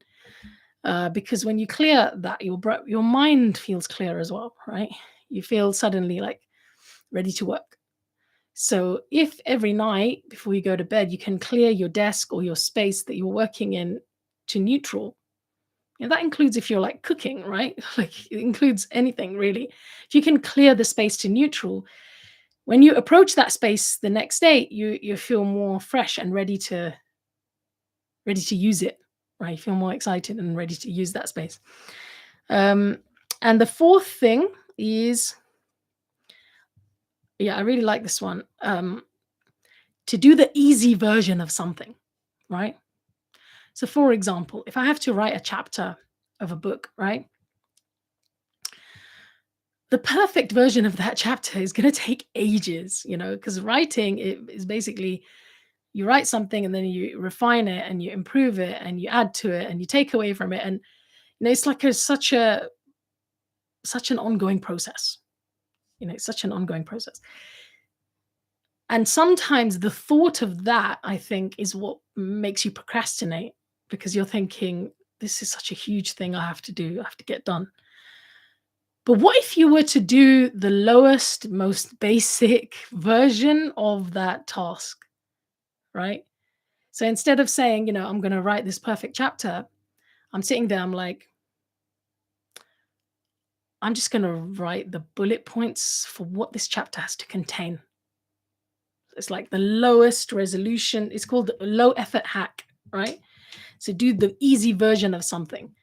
Because when you clear that, your mind feels clear as well, right? You feel suddenly like ready to work. So if every night before you go to bed, you can clear your desk or your space that you're working in to neutral, that includes if you're like cooking, right? Like it includes anything really. If you can clear the space to neutral, when you approach that space the next day, you feel more fresh and ready to use it, right? You feel more excited and ready to use that space. And the fourth thing is, I really like this one, to do the easy version of something, right? So for example, if I have to write a chapter of a book, right? The perfect version of that chapter is going to take ages, because writing is basically you write something and then you refine it and you improve it and you add to it and you take away from it. And it's like such an ongoing process. It's such an ongoing process. And sometimes the thought of that, I think, is what makes you procrastinate, because you're thinking, this is such a huge thing I have to do, I have to get done. But what if you were to do the lowest, most basic version of that task, right? So instead of saying, I'm going to write this perfect chapter, I'm sitting there, I'm like, I'm just going to write the bullet points for what this chapter has to contain. It's like the lowest resolution. It's called the low effort hack, right? So do the easy version of something,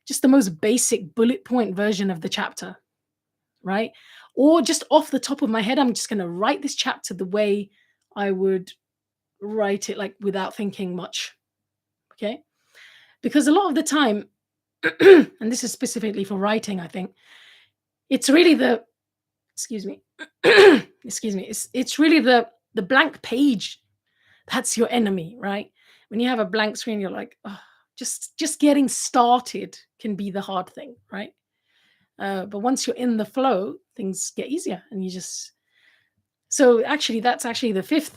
just the most basic bullet point version of the chapter, right? Or just off the top of my head, I'm just going to write this chapter the way I would write it, like without thinking much. Okay. Because a lot of the time, and this is specifically for writing, I think, it's really excuse me, it's really the blank page that's your enemy, right? When you have a blank screen, you're like, oh, just getting started can be the hard thing, right? But once you're in the flow, things get easier, and so actually that's actually the fifth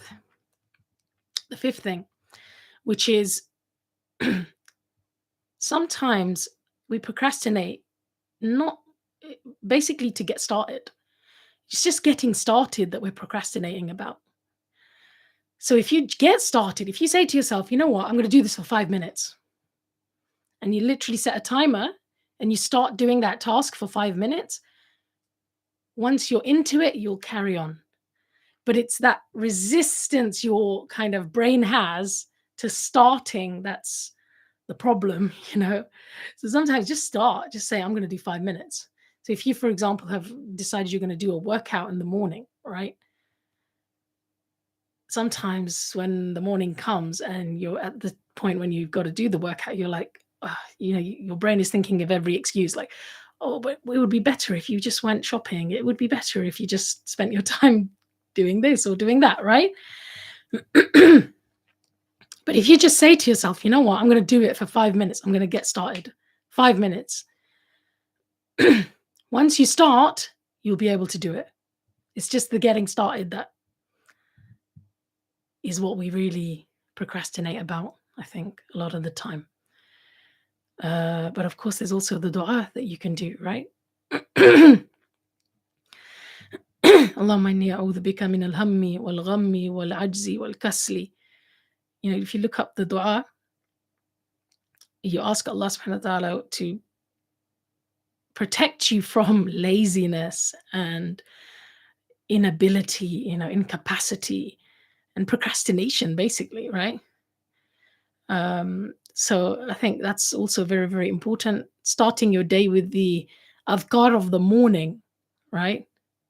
thing, which is sometimes we procrastinate not basically to get started. It's just getting started that we're procrastinating about. So if you get started, if you say to yourself, you know what, I'm going to do this for 5 minutes, and you literally set a timer and you start doing that task for 5 minutes, once you're into it, you'll carry on. But it's that resistance your kind of brain has to starting that's the problem, you know. So sometimes just start, just say, I'm going to do 5 minutes. So if you, for example, have decided you're going to do a workout in the morning, right? Sometimes when the morning comes and you're at the point when you've got to do the workout, you're like, you know, your brain is thinking of every excuse, like, oh, but it would be better if you just went shopping. It would be better if you just spent your time doing this or doing that, right? But if you just say to yourself, you know what, I'm going to do it for 5 minutes. I'm going to get started. 5 minutes. Once you start, you'll be able to do it. It's just the getting started that is what we really procrastinate about, I think, a lot of the time. But of course, there's also the dua that you can do, right? Allahumma inni a'udhu bika min al-hammi wal-ghammi wal-ajzi wal-kasli. You know, if you look up the dua, you ask Allah subhanahu wa ta'ala to protect you from laziness and inability, you know, incapacity and procrastination, basically, right? So I think that's also very, very important. Starting your day with the adhkar of the morning, right?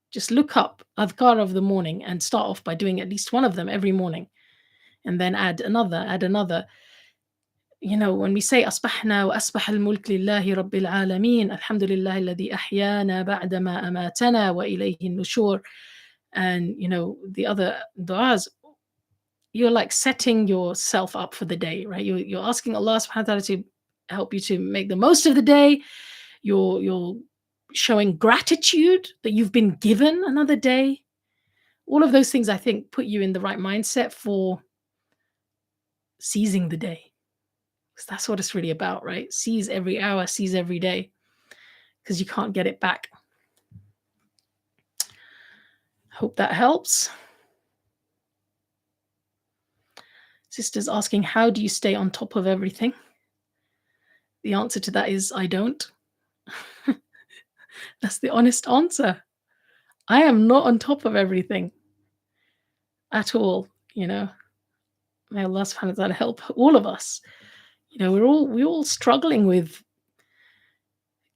Just look up adhkar of the morning and start off by doing at least one of them every morning, and then add another. You know, when we say asbahna wa asbah al-mulk lillahi rabbil alameen, alhamdulillah alladhi ahyana ba'da ma amatana wa ilayhi an-nushur, and you know the other du'as, you're like setting yourself up for the day, right? You're asking Allah subhanahu wa ta'ala to help you to make the most of the day. You're showing gratitude that you've been given another day. All of those things, I think, put you in the right mindset for seizing the day. Because that's what it's really about, right? Seize every hour, seize every day, because you can't get it back. Hope that helps. Sister's asking, how do you stay on top of everything? The answer to that is, I don't. That's the honest answer. I am not on top of everything at all, you know. May Allah subhanahu wa ta'ala help all of us. You know, we're all struggling with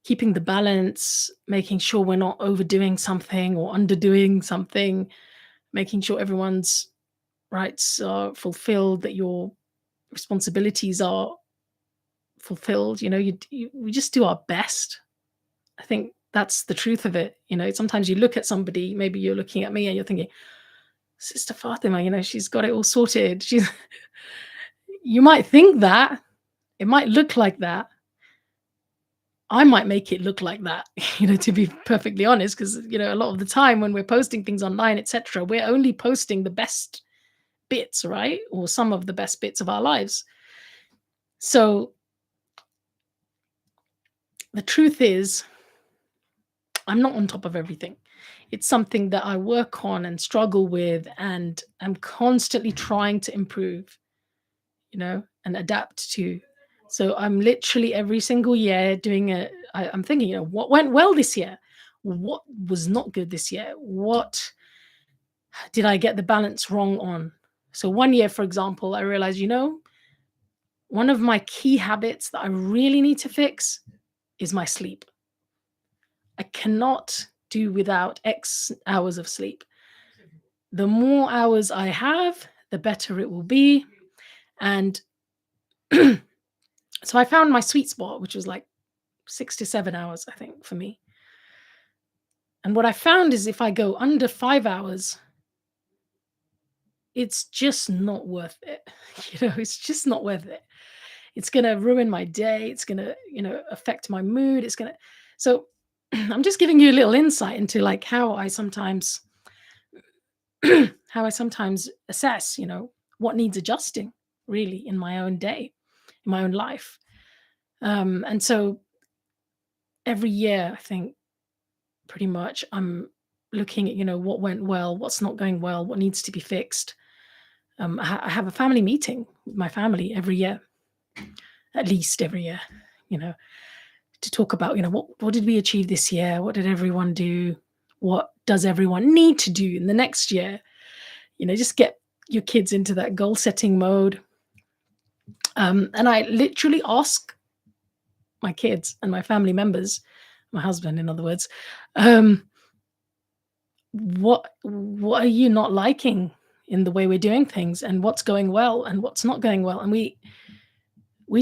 keeping the balance, making sure we're not overdoing something or underdoing something, making sure everyone's rights are fulfilled, that your responsibilities are fulfilled. You know, we just do our best. I think that's the truth of it. You know, sometimes you look at somebody, maybe you're looking at me and you're thinking, Sister Fatima, you know, she's got it all sorted. You might think that, it might look like that. I might make it look like that, you know, to be perfectly honest, because, you know, a lot of the time when we're posting things online, etc., we're only posting the best bits, right? Or some of the best bits of our lives. So the truth is, I'm not on top of everything. It's something that I work on and struggle with, and I'm constantly trying to improve, you know, and adapt to. So I'm literally every single year doing I'm thinking, you know, what went well this year? What was not good this year? What did I get the balance wrong on? So one year, for example, I realized, you know, one of my key habits that I really need to fix is my sleep. I cannot do without X hours of sleep. The more hours I have, the better it will be. And so I found my sweet spot, which was like 6 to 7 hours, I think, for me. And what I found is if I go under 5 hours, it's just not worth it. You know, it's just not worth it. It's going to ruin my day. It's going to, you know, affect my mood. It's going to. So I'm just giving you a little insight into like how I sometimes assess, you know, what needs adjusting really in my own day, in my own life. And so every year, I think pretty much I'm looking at, you know, what went well, what's not going well, what needs to be fixed. I have a family meeting with my family every year, at least every year, you know, to talk about, you know, what did we achieve this year? What did everyone do? What does everyone need to do in the next year? You know, just get your kids into that goal setting mode. And I literally ask my kids and my family members, my husband, in other words, um, what are you not liking in the way we're doing things, and what's going well and what's not going well, and we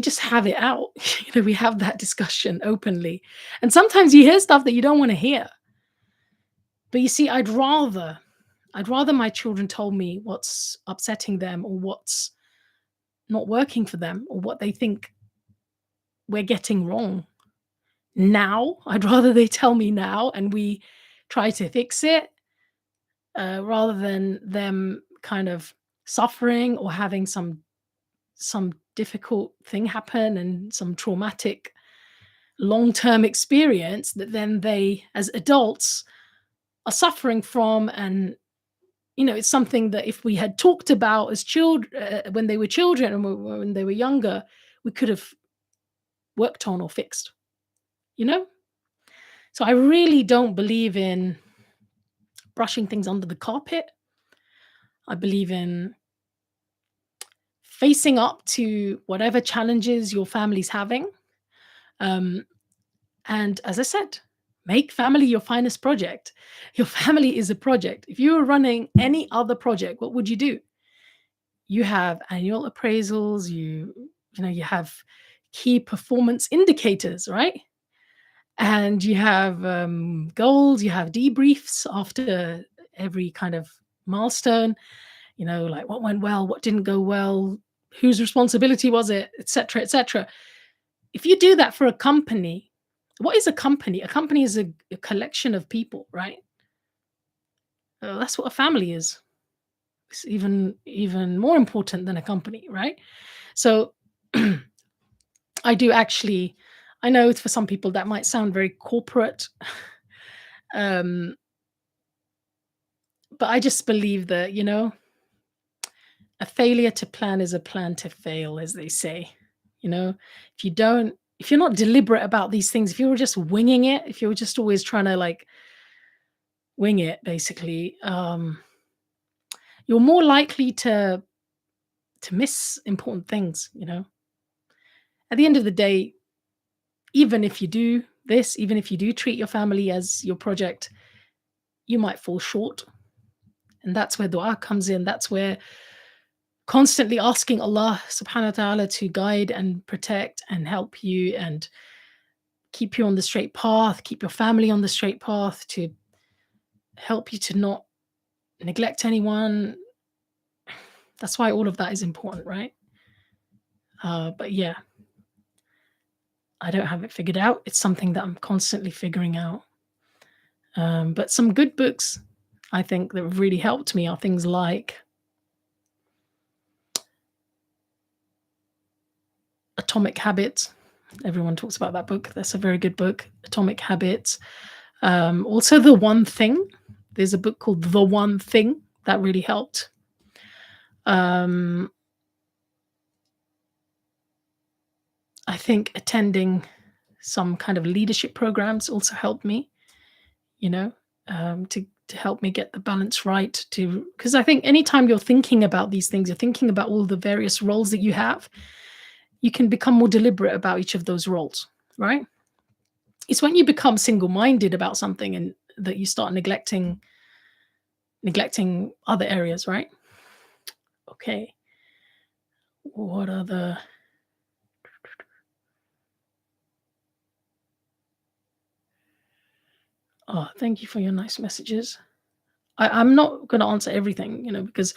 just have it out. We have that discussion openly, and sometimes you hear stuff that you don't want to hear. But you see, I'd rather my children told me what's upsetting them, or what's not working for them, or what they think we're getting wrong now. I'd rather they tell me now and we try to fix it, rather than them kind of suffering or having some difficult thing happen, and some traumatic long-term experience that then they, as adults, are suffering from. And it's something that if we had talked about as children, when they were children, and when they were younger, we could have worked on or fixed. You know. So I really don't believe in brushing things under the carpet. I believe in facing up to whatever challenges your family's having. Um, and as I said, make family your finest project. Your family is a project. If you were running any other project, what would you do? You have annual appraisals, you have key performance indicators, right? And you have goals, you have debriefs after every kind of milestone, like what went well, what didn't go well, whose responsibility was it, etc., etc. If you do that for a company, what is a company? A company is a collection of people, right? That's what a family is. It's even more important than a company, right? So I do actually. I know for some people that might sound very corporate, um, but I just believe that a failure to plan is a plan to fail, as they say. You know, if you're not deliberate about these things, if you were just winging it, if you were just always trying to like wing it, basically, you're more likely to miss important things. At the end of the day, even if you do this, even if you do treat your family as your project, you might fall short, and that's where dua comes in. That's where constantly asking Allah subhanahu wa ta'ala to guide and protect and help you and keep you on the straight path, keep your family on the straight path, to help you to not neglect anyone. That's why all of that is important, right? But yeah, I don't have it figured out. It's something that I'm constantly figuring out. But some good books I think that have really helped me are things like Atomic Habits. Everyone talks about that book. That's a very good book, Atomic Habits. Also, The One Thing. There's a book called The One Thing that really helped. I think attending some kind of leadership programs also helped me, to help me get the balance right. Because I think anytime you're thinking about these things, you're thinking about all the various roles that you have, you can become more deliberate about each of those roles, right? It's when you become single-minded about something and that you start neglecting other areas, right? Okay. What are the Oh, thank you for your nice messages. I'm not going to answer everything, because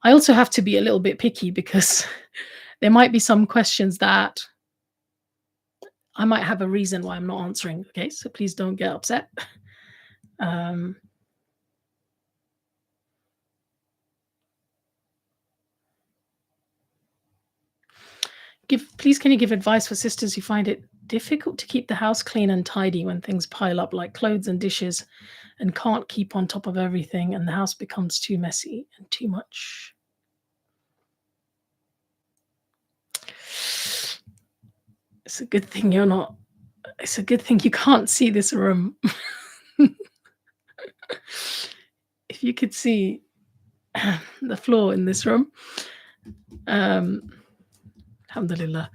I also have to be a little bit picky, because there might be some questions that I might have a reason why I'm not answering. Okay, so please don't get upset. Um, please, can you give advice for sisters who find it difficult to keep the house clean and tidy when things pile up like clothes and dishes, and can't keep on top of everything, and the house becomes too messy and too much? It's a good thing you're not. It's a good thing you can't see this room. If you could see the floor in this room, Alhamdulillah.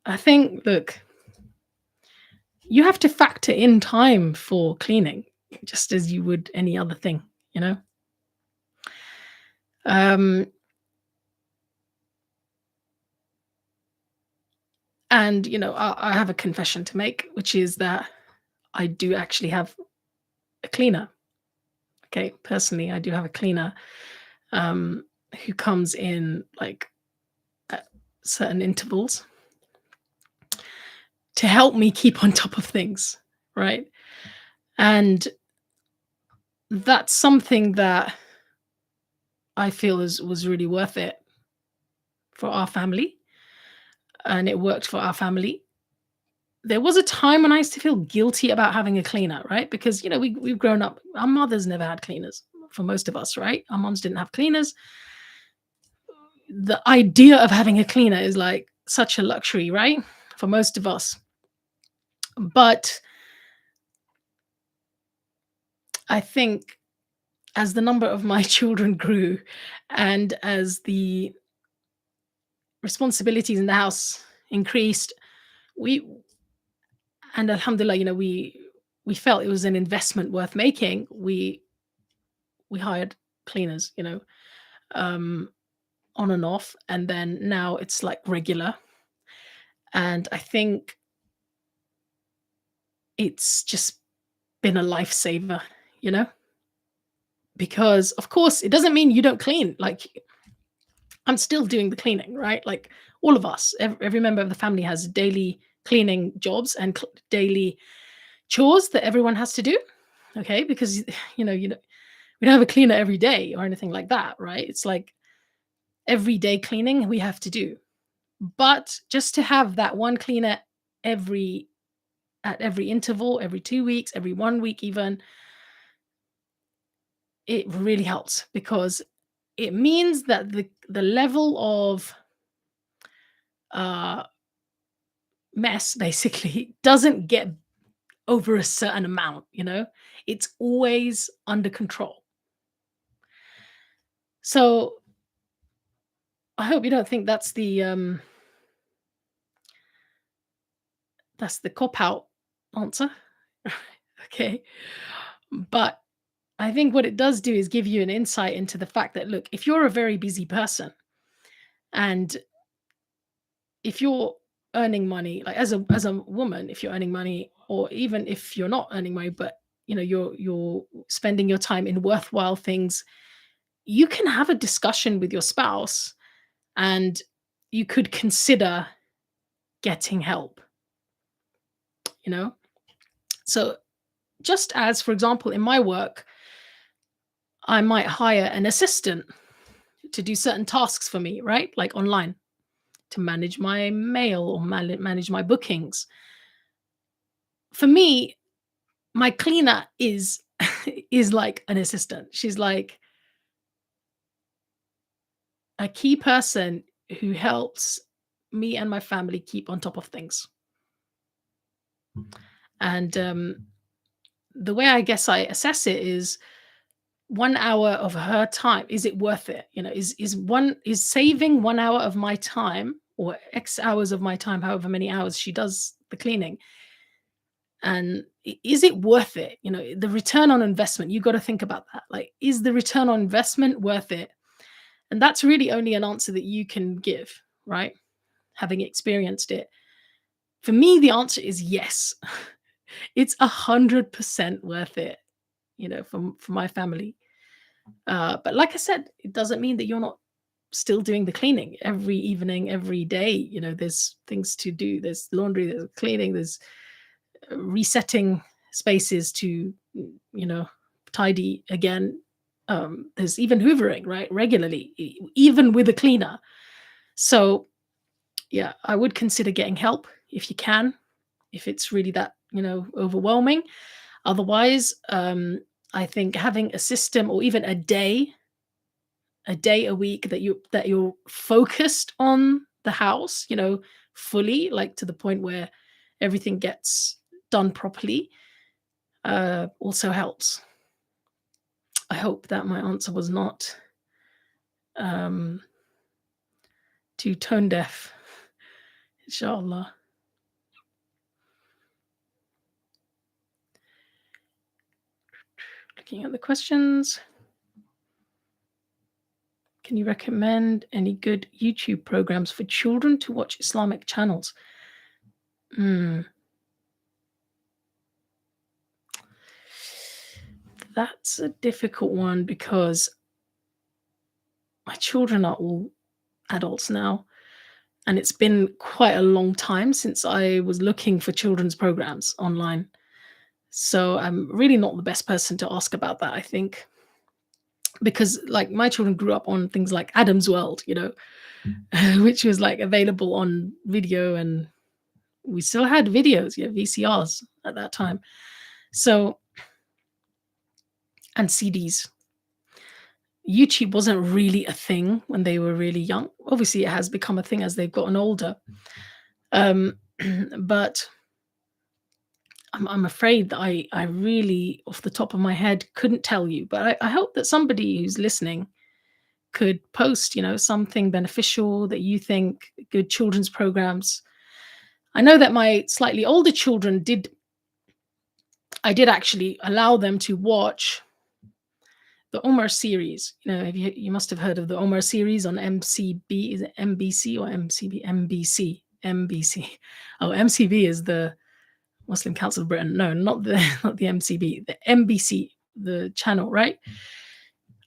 I think, look, you have to factor in time for cleaning, just as you would any other thing, you know? Um, and, I have a confession to make, which is that I do actually have a cleaner. Okay, personally, I do have a cleaner um, who comes in like at certain intervals to help me keep on top of things, right? And that's something that I feel was really worth it for our family, and it worked for our family. There was a time when I used to feel guilty about having a cleaner, right? Because we've grown up. Our mothers never had cleaners for most of us, right? Our moms didn't have cleaners. The idea of having a cleaner is like such a luxury, right? For most of us. But I think as the number of my children grew and as the responsibilities in the house increased, we and alhamdulillah, we felt it was an investment worth making. We hired cleaners, um, on and off, and then now it's like regular. And I think it's just been a lifesaver, you know, because of course it doesn't mean you don't clean. Like I'm still doing the cleaning, right? Like all of us, every member of the family has daily cleaning jobs and daily chores that everyone has to do. Okay, because we don't have a cleaner every day or anything like that, right? It's like everyday cleaning we have to do. But just to have that one cleaner every at every interval, every 2 weeks, every 1 week even, it really helps because it means that the level of uh mess basically doesn't get over a certain amount, it's always under control. So I hope you don't think that's the cop out answer. Okay, but I think what it does do is give you an insight into the fact that, look, if you're a very busy person and if you're earning money, like as a woman, if you're earning money, or even if you're not earning money, but you're spending your time in worthwhile things, you can have a discussion with your spouse and you could consider getting help, you know? So just as, for example, in my work, I might hire an assistant to do certain tasks for me, right? Like online, to manage my mail or manage my bookings. For me, my cleaner is is like an assistant. She's like a key person who helps me and my family keep on top of things. And the way I guess I assess it is 1 hour of her time. Is it worth it? Is saving 1 hour of my time or X hours of my time, however many hours she does the cleaning, and is it worth it? The return on investment. You got to think about that. Like, is the return on investment worth it? And that's really only an answer that you can give, right? Having experienced it. For me, the answer is yes. It's 100% worth it, for my family. But like I said, it doesn't mean that you're not still doing the cleaning every evening, every day. There's things to do. There's laundry, there's cleaning, there's resetting spaces to, you know, tidy again. There's even hoovering, right? Regularly, even with a cleaner. So yeah, I would consider getting help if you can, if it's really that, overwhelming. Otherwise, I think having a system or even a day a week that you're focused on the house, fully, like to the point where everything gets done properly, also helps. I hope that my answer was not um too tone deaf. Inshallah. Looking at the questions. Can you recommend any good YouTube programs for children to watch Islamic channels? Hmm. That's a difficult one because my children are all adults now, and it's been quite a long time since I was looking for children's programs online. So I'm really not the best person to ask about that, I think, because like my children grew up on things like Adam's World, which was like available on video, and we still had videos, VCRs at that time. So, and CDs. YouTube wasn't really a thing when they were really young. Obviously, it has become a thing as they've gotten older. Um, but I'm afraid that I really, off the top of my head, couldn't tell you. But I hope that somebody who's listening could post, something beneficial that you think, good children's programs. I know that my slightly older children I did actually allow them to watch the Omar series. You must have heard of the Omar series on MCB. Is it MBC or MCB? MBC. MBC. Oh, MCB is the Muslim Council of Britain. No, not the not the MCB. The MBC, the channel, right?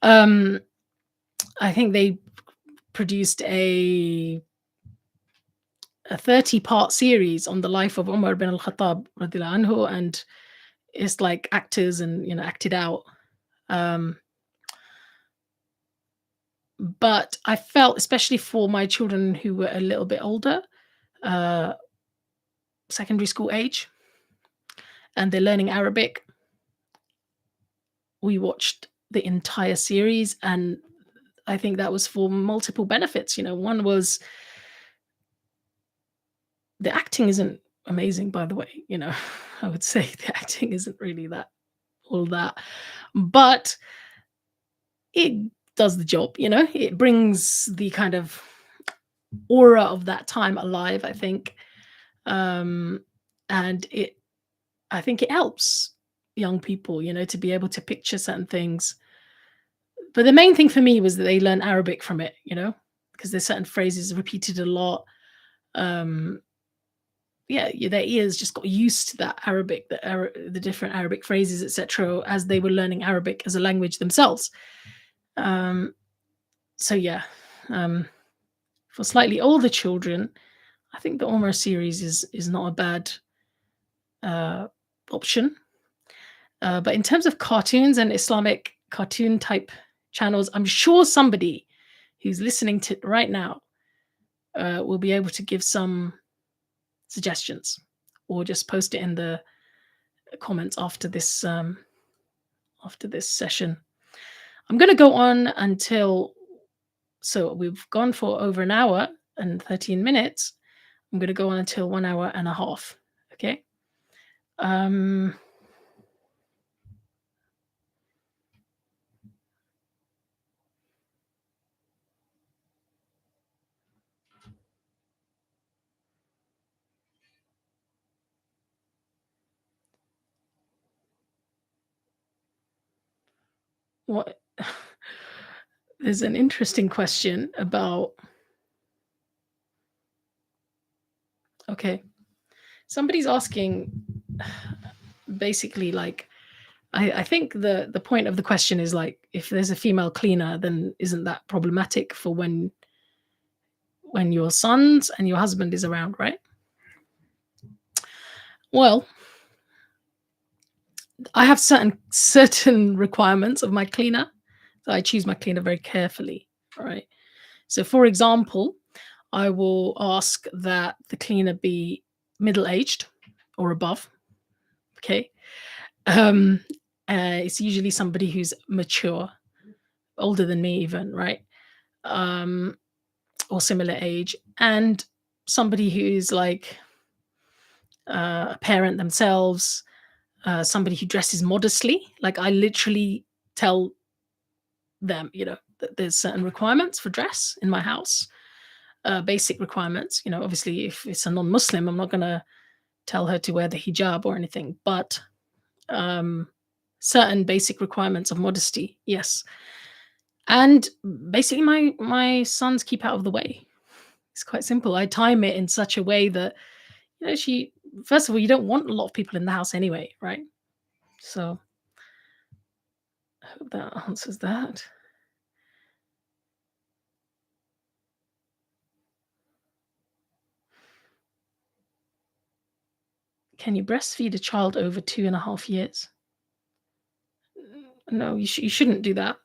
I think they produced a 30-part series on the life of Umar bin al-Khattab radiallahu anhu, and it's like actors and acted out. But I felt, especially for my children who were a little bit older, secondary school age, and they're learning Arabic, we watched the entire series, and I think that was for multiple benefits. One was the acting isn't amazing, by the way. I would say the acting isn't really all that, but it does the job. It brings the kind of aura of that time alive, I think. And I think it helps young people, to be able to picture certain things. But the main thing for me was that they learn Arabic from it, because there's certain phrases repeated a lot. Their ears just got used to that Arabic, the different Arabic phrases, etc., as they were learning Arabic as a language themselves. So yeah, for slightly older children, I think the Omar series is not a bad option. But in terms of cartoons and Islamic cartoon type channels, I'm sure somebody who's listening to right now will be able to give some suggestions, or just post it in the comments after this session. I'm going to go on so we've gone for over an hour and 13 minutes. I'm going to go on until 1 hour and a half. Okay. What? There's an interesting question about. Okay. Somebody's asking, basically, like, I think the point of the question is like, if there's a female cleaner, then isn't that problematic for when your sons and your husband is around, right? Well, I have certain requirements of my cleaner. So I choose my cleaner very carefully, right? So for example, I will ask that the cleaner be middle-aged or above. Okay. It's usually somebody who's mature, older than me even, right? Or similar age, and somebody who's like a parent themselves, somebody who dresses modestly. Like, I literally tell them, that there's certain requirements for dress in my house. basic requirements. Obviously, if it's a non-Muslim, I'm not going to tell her to wear the hijab or anything, but um, certain basic requirements of modesty, yes. And basically, my sons keep out of the way. It's quite simple. I time it in such a way that she. First of all, you don't want a lot of people in the house anyway, right? So I hope that answers that. Can you breastfeed a child over 2.5 years? No, you shouldn't do that.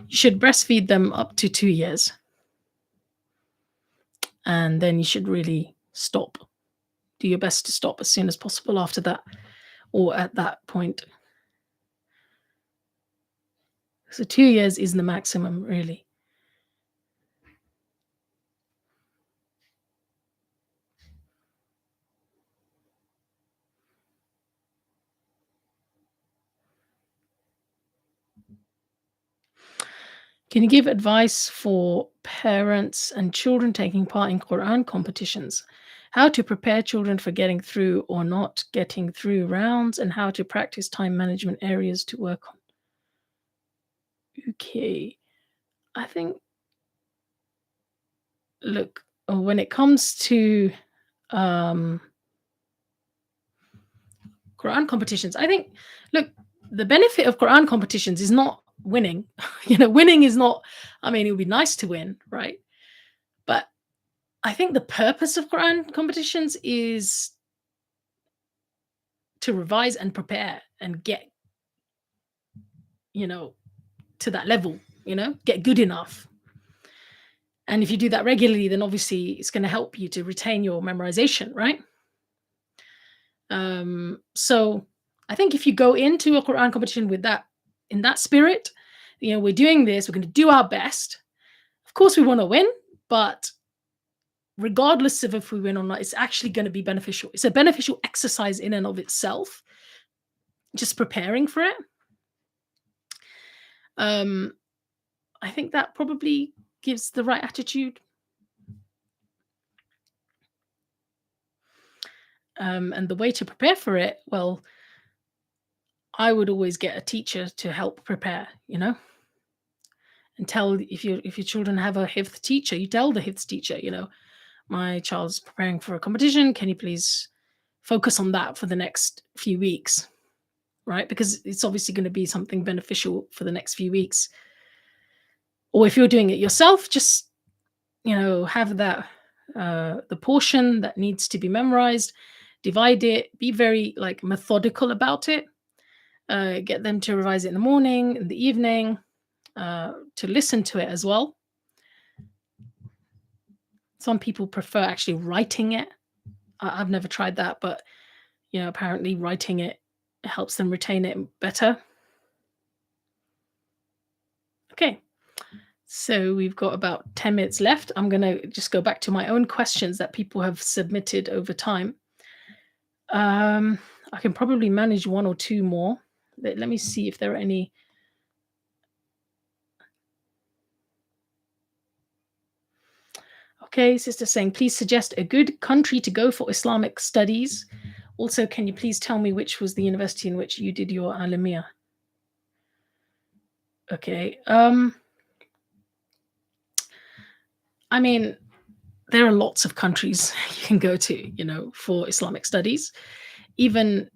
You should breastfeed them up to 2 years. And then you should really stop. Do your best to stop as soon as possible after that, or at that point. So 2 years is the maximum, really. Can you give advice for parents and children taking part in Quran competitions? How to prepare children for getting through or not getting through rounds, and how to practice time management areas to work on? Okay. I think, look, when it comes to um, Quran competitions, I think, look, the benefit of Quran competitions is not winning. Winning is not, I mean, it would be nice to win, right? But I think the purpose of Quran competitions is to revise and prepare and get, to that level, get good enough. And if you do that regularly, then obviously it's going to help you to retain your memorization, right? So I think if you go into a Quran competition with that, in that spirit, we're doing this, we're going to do our best. Of course, we want to win, but regardless of if we win or not, it's actually going to be beneficial. It's a beneficial exercise in and of itself, just preparing for it. I think that probably gives the right attitude. And the way to prepare for it, well, I would always get a teacher to help prepare, and tell, if your children have a hifz teacher, you tell the hifz teacher, my child's preparing for a competition. Can you please focus on that for the next few weeks, right? Because it's obviously going to be something beneficial for the next few weeks. Or if you're doing it yourself, just have that the portion that needs to be memorized, divide it, be very methodical about it. Get them to revise it in the morning, in the evening, to listen to it as well. Some people prefer actually writing it. I've never tried that, but apparently writing it helps them retain it better. Okay, so we've got about 10 minutes left. I'm going to just go back to my own questions that people have submitted over time. I can probably manage one or two more. Let me see if there are any. Okay, sister saying, please suggest a good country to go for Islamic studies. Also, can you please tell me which was the university in which you did your Alamia? Okay. I mean, there are lots of countries you can go to, for Islamic studies. Even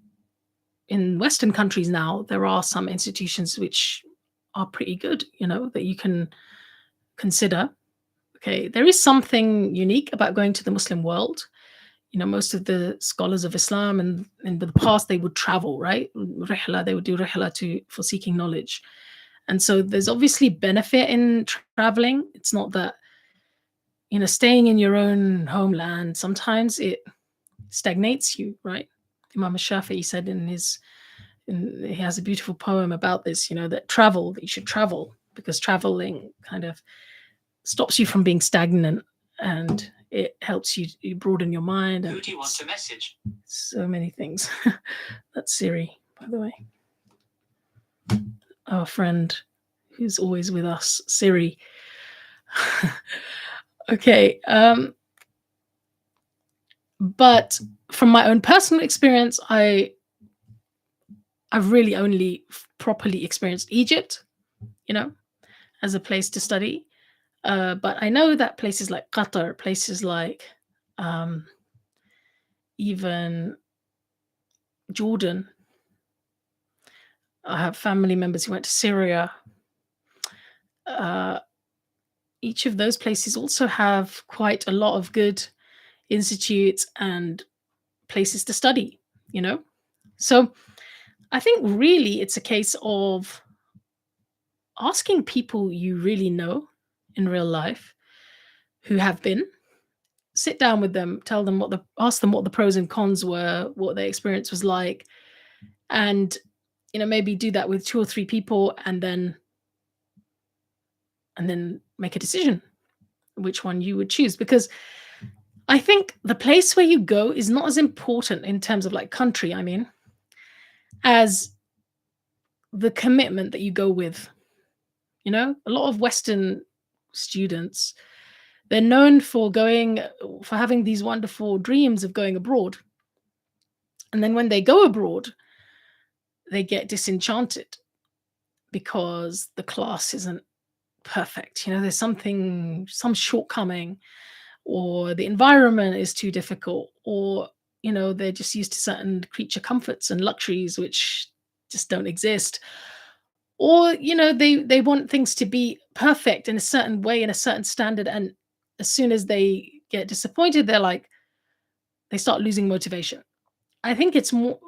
in Western countries now, there are some institutions which are pretty good, that you can consider. Okay, there is something unique about going to the Muslim world. Most of the scholars of Islam and in the past, they would travel, right? Rihla, they would do rihla for seeking knowledge. And so there's obviously benefit in traveling. It's not that, staying in your own homeland, sometimes it stagnates you, right? Imam Shafi'i said he has a beautiful poem about this, that you should travel, because traveling kind of stops you from being stagnant, and it helps you broaden your mind. Who do you want to message? So many things. That's Siri, by the way. Our friend who's always with us, Siri. Okay. But from my own personal experience, I've really only properly experienced Egypt, you know, as a place to study. But I know that places like Qatar, places like um, even Jordan, I have family members who went to Syria. Uh, each of those places also have quite a lot of good institutes and places to study, you know? So I think really it's a case of asking people you really know in real life who have been, sit down with them, tell them ask them what the pros and cons were, what their experience was like, and maybe do that with two or three people, and then make a decision which one you would choose. Because I think the place where you go is not as important in terms of like country, I mean, as the commitment that you go with. A lot of Western students, they're known for having these wonderful dreams of going abroad. And then when they go abroad, they get disenchanted because the class isn't perfect. There's some shortcoming, or the environment is too difficult, or they're just used to certain creature comforts and luxuries which just don't exist, or they want things to be perfect in a certain way, in a certain standard, and as soon as they get disappointed, they start losing motivation. I think it's more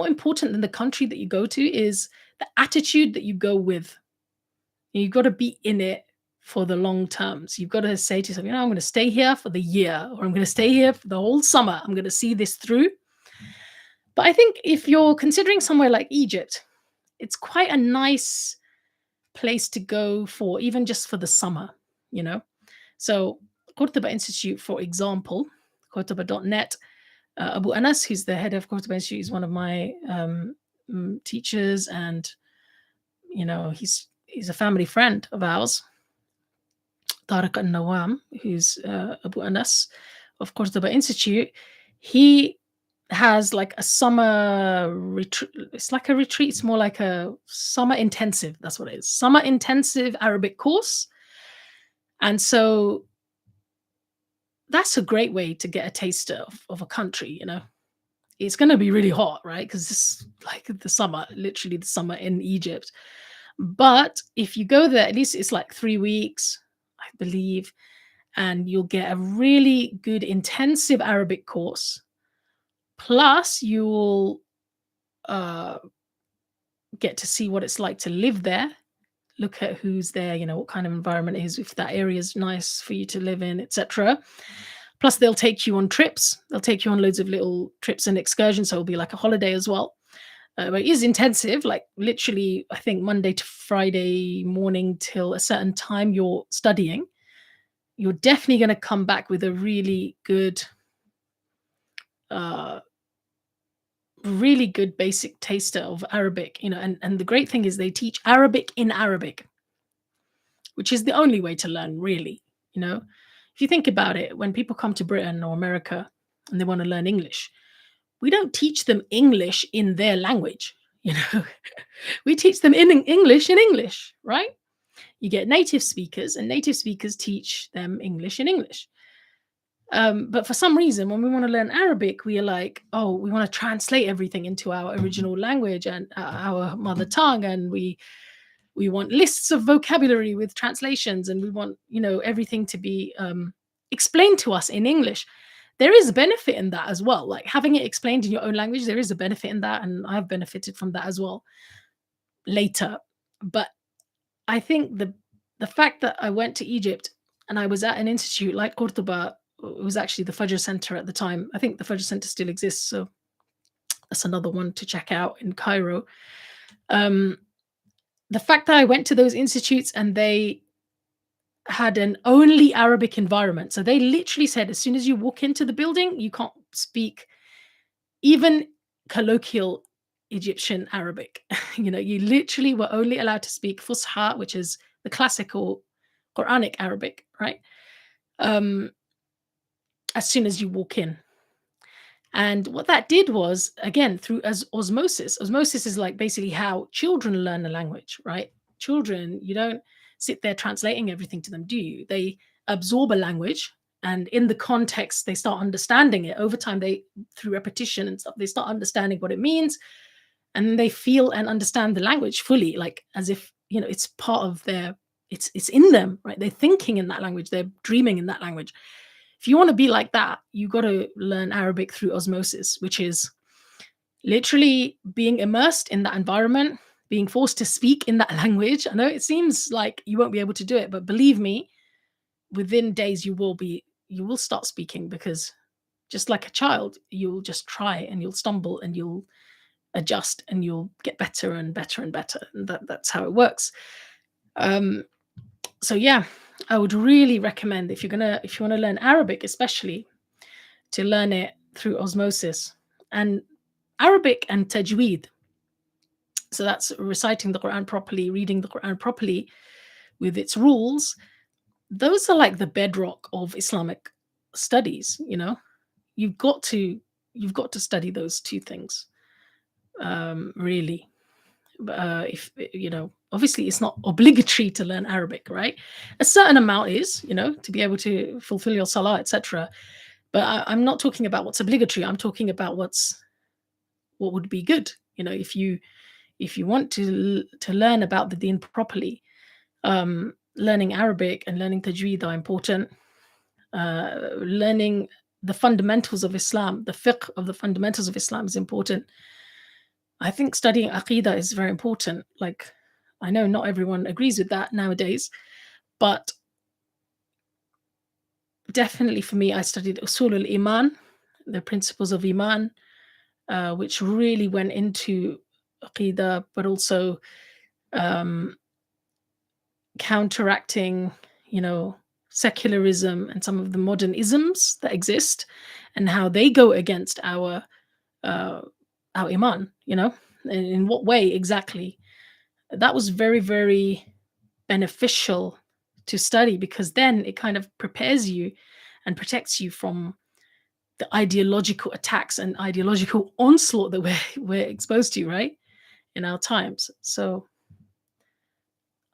important than the country that you go to is the attitude that you go with. You've got to be in it for the long terms. You've got to say to yourself, I'm going to stay here for the year, or I'm going to stay here for the whole summer. I'm going to see this through. But I think if you're considering somewhere like Egypt, it's quite a nice place to go for, even just for the summer, you know? So, Cordoba Institute, for example, Cordoba.net, Abu Anas, who's the head of Cordoba Institute, is one of my teachers, and he's a family friend of ours. Tariq al Nawam, who's Abu Anas of Cordoba Institute, he has like a summer retreat. It's like a retreat. It's more like a summer intensive. That's what it is. Summer intensive Arabic course. And so that's a great way to get a taster of a country. It's going to be really hot, right? Because it's like the summer, literally the summer in Egypt. But if you go there, at least it's like 3 weeks, I believe, and you'll get a really good intensive Arabic course. Plus, you'll uh, get to see what it's like to live there, look at who's there, what kind of environment it is, if that area is nice for you to live in, etc. Plus, they'll take you on trips. They'll take you on loads of little trips and excursions. So it'll be like a holiday as well. But it is intensive, like literally, I think Monday to Friday morning till a certain time you're studying. You're definitely going to come back with a uh, really good basic taster of Arabic, and the great thing is they teach Arabic in Arabic, which is the only way to learn, really. If you think about it, when people come to Britain or America and they want to learn English, we don't teach them English in their language. We teach them in English, right? You get native speakers, and native speakers teach them English in English. But for some reason, when we want to learn Arabic, we are like, oh, we want to translate everything into our original language and our mother tongue, and we want lists of vocabulary with translations, and we want everything to be explained to us in English. There is a benefit in that as well, like having it explained in your own language. There is a benefit in that, and I've benefited from that as well later. But I think the fact that I went to Egypt and I was at an institute like Cordoba, it was actually the Fajr Center at the time. I think the Fajr Center still exists, so that's another one to check out in Cairo. The fact that I went to those institutes and they had an only Arabic environment. So they literally said, as soon as you walk into the building, you can't speak even colloquial Egyptian Arabic. You literally were only allowed to speak Fusha, which is the classical Quranic Arabic, right? um, as soon as you walk in. And what that did was, again, through as osmosis. Osmosis is like basically how children learn a language, right? Children, you don't sit there translating everything to them, do you? They absorb a language, and in the context, they start understanding it. Over time, they, through repetition and stuff, they start understanding what it means, and then they feel and understand the language fully, like as if it's part of their, it's in them, right? They're thinking in that language, they're dreaming in that language. If you want to be like that, you got to learn Arabic through osmosis, which is literally being immersed in that environment, being forced to speak in that language. I know it seems like you won't be able to do it, but believe me, within days you will start speaking, because just like a child, you'll just try and you'll stumble and you'll adjust and you'll get better and better and better. And that's how it works. Um, so yeah, I would really recommend, if you want to learn Arabic, especially, to learn it through osmosis. And Arabic and tajweed, so that's reciting the Quran properly, reading the Quran properly with its rules. Those are like the bedrock of Islamic studies. You've got to study those two things, really. If obviously it's not obligatory to learn Arabic, right? A certain amount is, to be able to fulfill your salah, etc. But I'm not talking about what's obligatory. I'm talking about what would be good. If you want to learn about the deen properly, learning Arabic and learning tajweed are important. Learning the fundamentals of Islam, the fiqh of the fundamentals of Islam, is important. I think studying Aqidah is very important. Like, I know not everyone agrees with that nowadays, but definitely for me, I studied Usul al-Iman, the principles of Iman, which really went into Aqidah, but also um, counteracting, secularism and some of the modern isms that exist, and how they go against uh, our Iman, and in what way exactly. That was very, very beneficial to study, because then it kind of prepares you and protects you from the ideological attacks and ideological onslaught that we're exposed to, right, in our times. So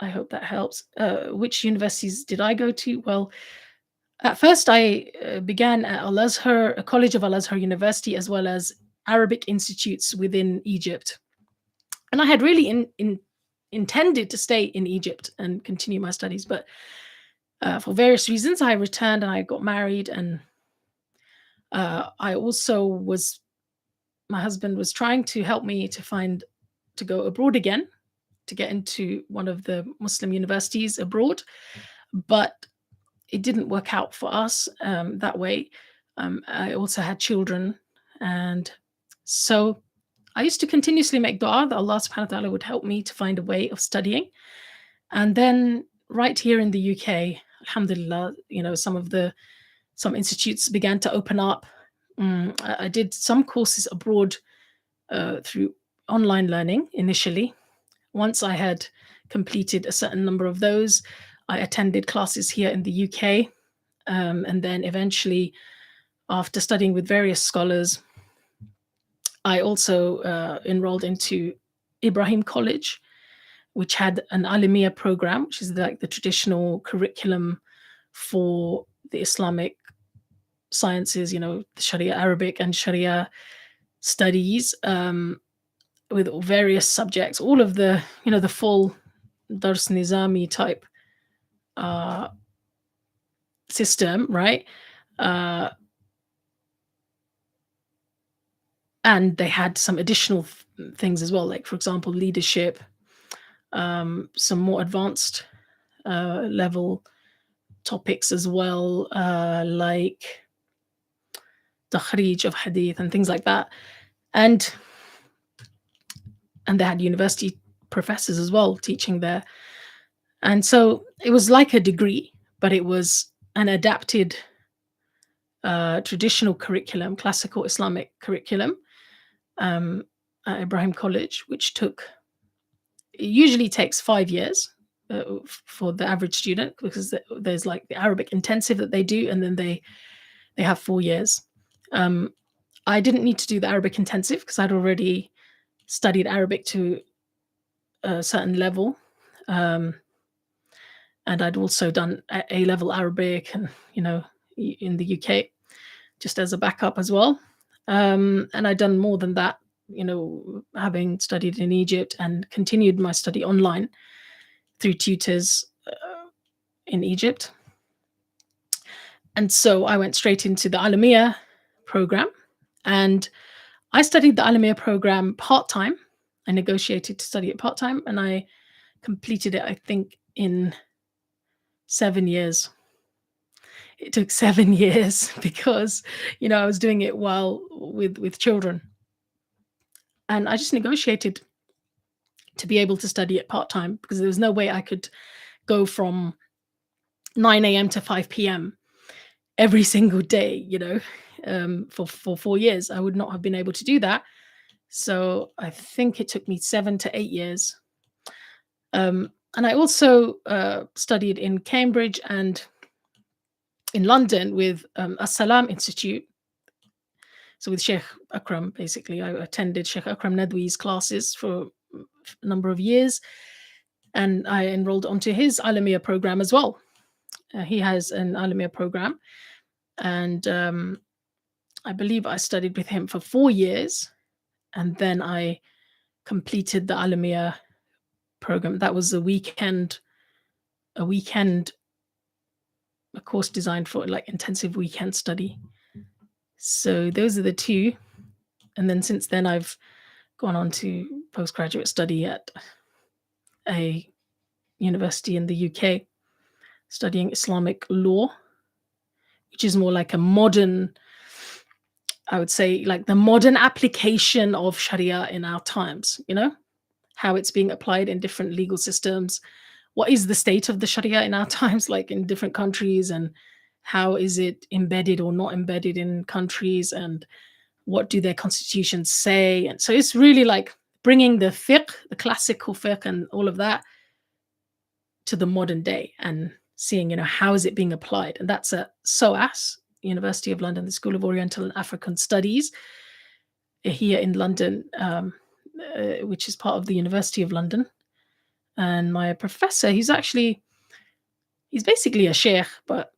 I hope that helps. Which universities did I go to? Well, at first I began at Al Azhar, a college of Al Azhar University, as well as Arabic institutes within Egypt. And I had really intended to stay in Egypt and continue my studies, but for various reasons, I returned and I got married. And I also my husband was trying to help me to go abroad again, to get into one of the Muslim universities abroad, but it didn't work out for us that way. I also had children, and so I used to continuously make dua that Allah subhanahu wa ta'ala would help me to find a way of studying. And then right here in the UK, alhamdulillah, some institutes began to open up. I did some courses abroad through online learning initially. Once I had completed a certain number of those, I attended classes here in the UK. And then eventually, after studying with various scholars, I also enrolled into Ibrahim College, which had an Alimiya program, which is like the traditional curriculum for the Islamic sciences, the Sharia Arabic and Sharia studies, with various subjects, all of the full Dars Nizami type system, right? And they had some additional things as well, like, for example, leadership, some more advanced level topics as well, like takhrij of hadith and things like that. And they had university professors as well teaching there. And so it was like a degree, but it was an adapted traditional curriculum, classical Islamic curriculum, at Ibrahim College, which it usually takes 5 years. for the average student, because there's like the Arabic intensive that they do, and then they have 4 years. I didn't need to do the Arabic intensive because I'd already studied Arabic to a certain level. And I'd also done A-level Arabic and, in the UK, just as a backup as well. And I'd done more than that, having studied in Egypt and continued my study online through tutors in Egypt. And so I went straight into the Alamiya program, and I studied the Alamiya program part-time. I negotiated to study it part-time, and I completed it, I think, in 7 years. It took 7 years because, I was doing it while with children. And I just negotiated to be able to study it part-time, because there was no way I could go from 9 a.m. to 5 p.m. every single day, for 4 years. I would not have been able to do that. So I think it took me 7 to 8 years. And I also studied in Cambridge and in London with As-Salam Institute. So with Sheikh Akram, basically, I attended Sheikh Akram Nadwi's classes for a number of years, and I enrolled onto his Alamiya program as well. He has an Alamiya program, and I believe I studied with him for 4 years, and then I completed the Alamiya program. That was a course designed for like intensive weekend study. So those are the two. And then since then, I've gone on to postgraduate study at a university in the UK, studying Islamic law, which is more like a modern, I would say, like the modern application of Sharia in our times, how it's being applied in different legal systems. What is the state of the Sharia in our times, like in different countries, and how is it embedded or not embedded in countries, and what do their constitutions say? And so it's really like bringing the fiqh, the classical fiqh and all of that, to the modern day and seeing, how is it being applied? And that's at SOAS, University of London, the School of Oriental and African Studies here in London, which is part of the University of London. And my professor, he's basically a sheikh, but,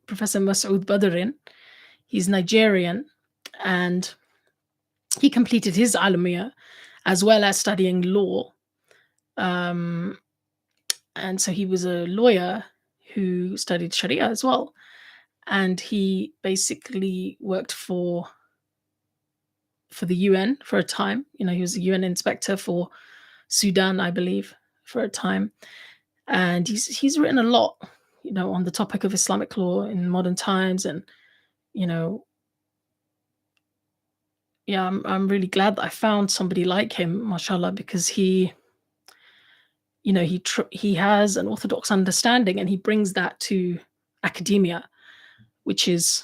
Professor Masoud Badrin, he's Nigerian, and he completed his Alamiya as well as studying law. And so he was a lawyer who studied Sharia as well. And he basically worked for the UN for a time. He was a UN inspector for Sudan, I believe, for a time. And he's written a lot, on the topic of Islamic law in modern times. And, I'm really glad that I found somebody like him, mashallah, because he has an orthodox understanding, and he brings that to academia, which is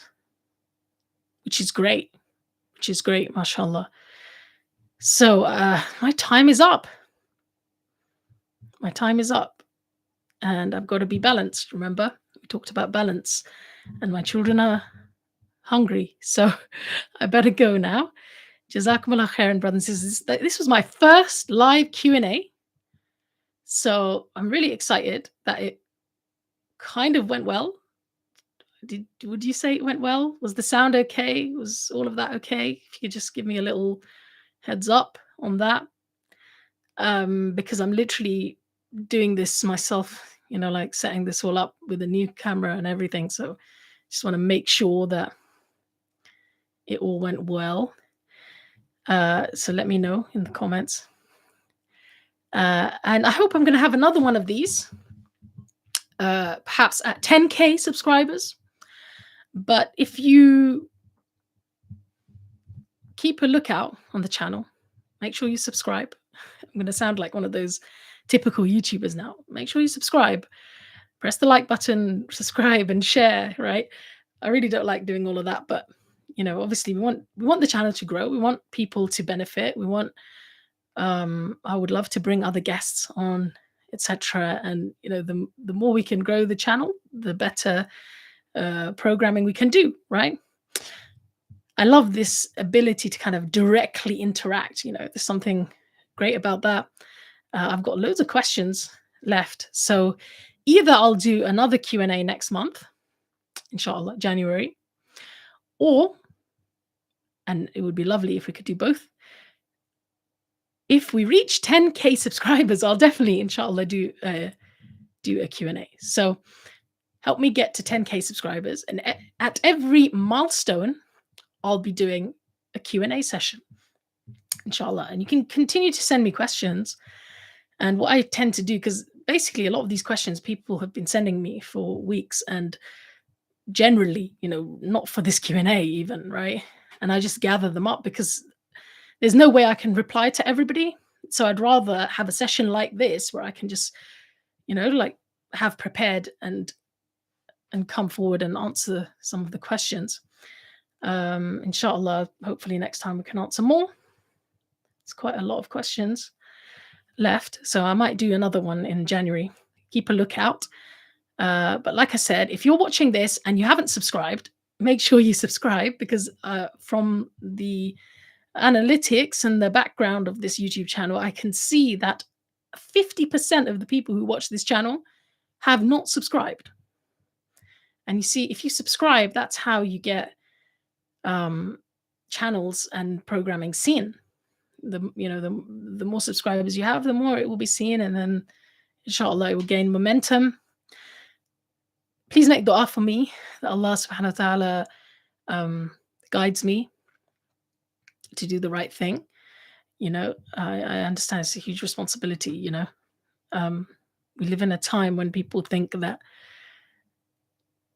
great, mashallah. So my time is up. And I've got to be balanced. Remember, we talked about balance, and my children are hungry. So I better go now. Jazakumullah khairan, brothers and sisters. This was my first live Q&A. So I'm really excited that it kind of went well. Would you say it went well? Was the sound okay? Was all of that okay? If you could just give me a little heads up on that. Because I'm literally doing this myself, like setting this all up with a new camera and everything. So just want to make sure that it all went well. So let me know in the comments. And I hope I'm going to have another one of these, perhaps at 10K subscribers. But if you keep a lookout on the channel, make sure you subscribe. I'm going to sound like one of those typical YouTubers now. Make sure you subscribe. Press the like button, subscribe, and share, right? I really don't like doing all of that, but obviously we want the channel to grow. We want people to benefit. We want I would love to bring other guests on, etc. And the more we can grow the channel, the better programming we can do, right? I love this ability to kind of directly interact. There's something great about that. I've got loads of questions left, so either I'll do another Q&A next month, inshallah, January, or, and it would be lovely if we could do both, if we reach 10K subscribers, I'll definitely, inshallah, do a Q&A. So help me get to 10K subscribers, and at every milestone, I'll be doing a Q&A session, inshallah. And you can continue to send me questions. And what I tend to do, because basically a lot of these questions people have been sending me for weeks, and generally, not for this Q&A even, right? And I just gather them up because there's no way I can reply to everybody. So I'd rather have a session like this where I can just, like have prepared and come forward and answer some of the questions. Inshallah, hopefully next time we can answer more. It's quite a lot of questions left, so I might do another one in January. Keep a lookout. But like I said, if you're watching this and you haven't subscribed, make sure you subscribe, because from the analytics and the background of this YouTube channel, I can see that 50% of the people who watch this channel have not subscribed. And you see, if you subscribe, that's how you get channels and programming seen. The more subscribers you have, the more it will be seen, and then inshallah it will gain momentum. Please make dua for me that Allah subhanahu wa ta'ala guides me to do the right thing. I understand it's a huge responsibility. We live in a time when people think that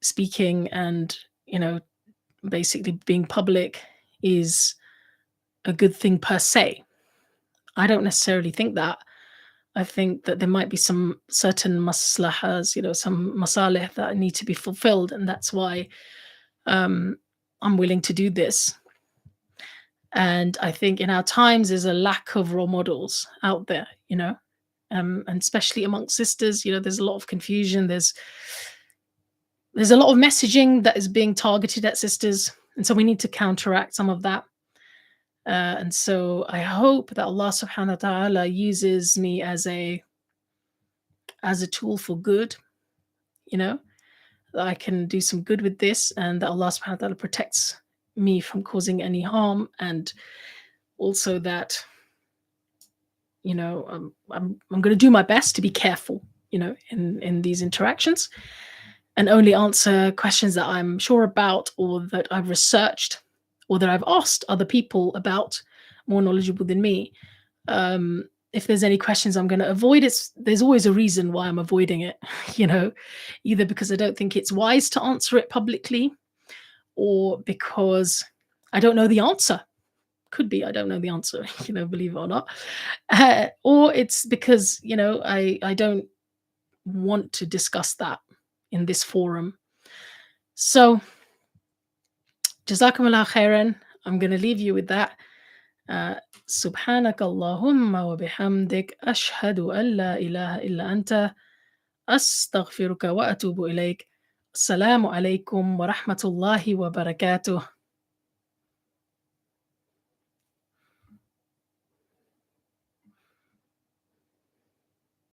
speaking and basically being public is a good thing per se. I don't necessarily think that. I think that there might be some certain maslahas, some masalih that need to be fulfilled, and that's why I'm willing to do this. And I think in our times there's a lack of role models out there, and especially amongst sisters, there's a lot of confusion. There's a lot of messaging that is being targeted at sisters, and so we need to counteract some of that. And so I hope that Allah subhanahu wa ta'ala uses me as a tool for good, that I can do some good with this, and that Allah subhanahu wa ta'ala protects me from causing any harm, and also that I'm going to do my best to be careful, in these interactions, and only answer questions that I'm sure about, or that I've researched, or that I've asked other people about, more knowledgeable than me. If there's any questions I'm going to avoid, there's always a reason why I'm avoiding it, either because I don't think it's wise to answer it publicly, or because I don't know the answer. Could be I don't know the answer, believe it or not. Or it's because, I don't want to discuss that in this forum. So, Jazakumullah khairan. I'm going to leave you with that. Subhanaka Allahumma wa bihamdik, ashhadu an la ilaha illa anta, astaghfiruka wa atubu ilayk. Assalamu alaikum wa rahmatullahi wa barakatuh.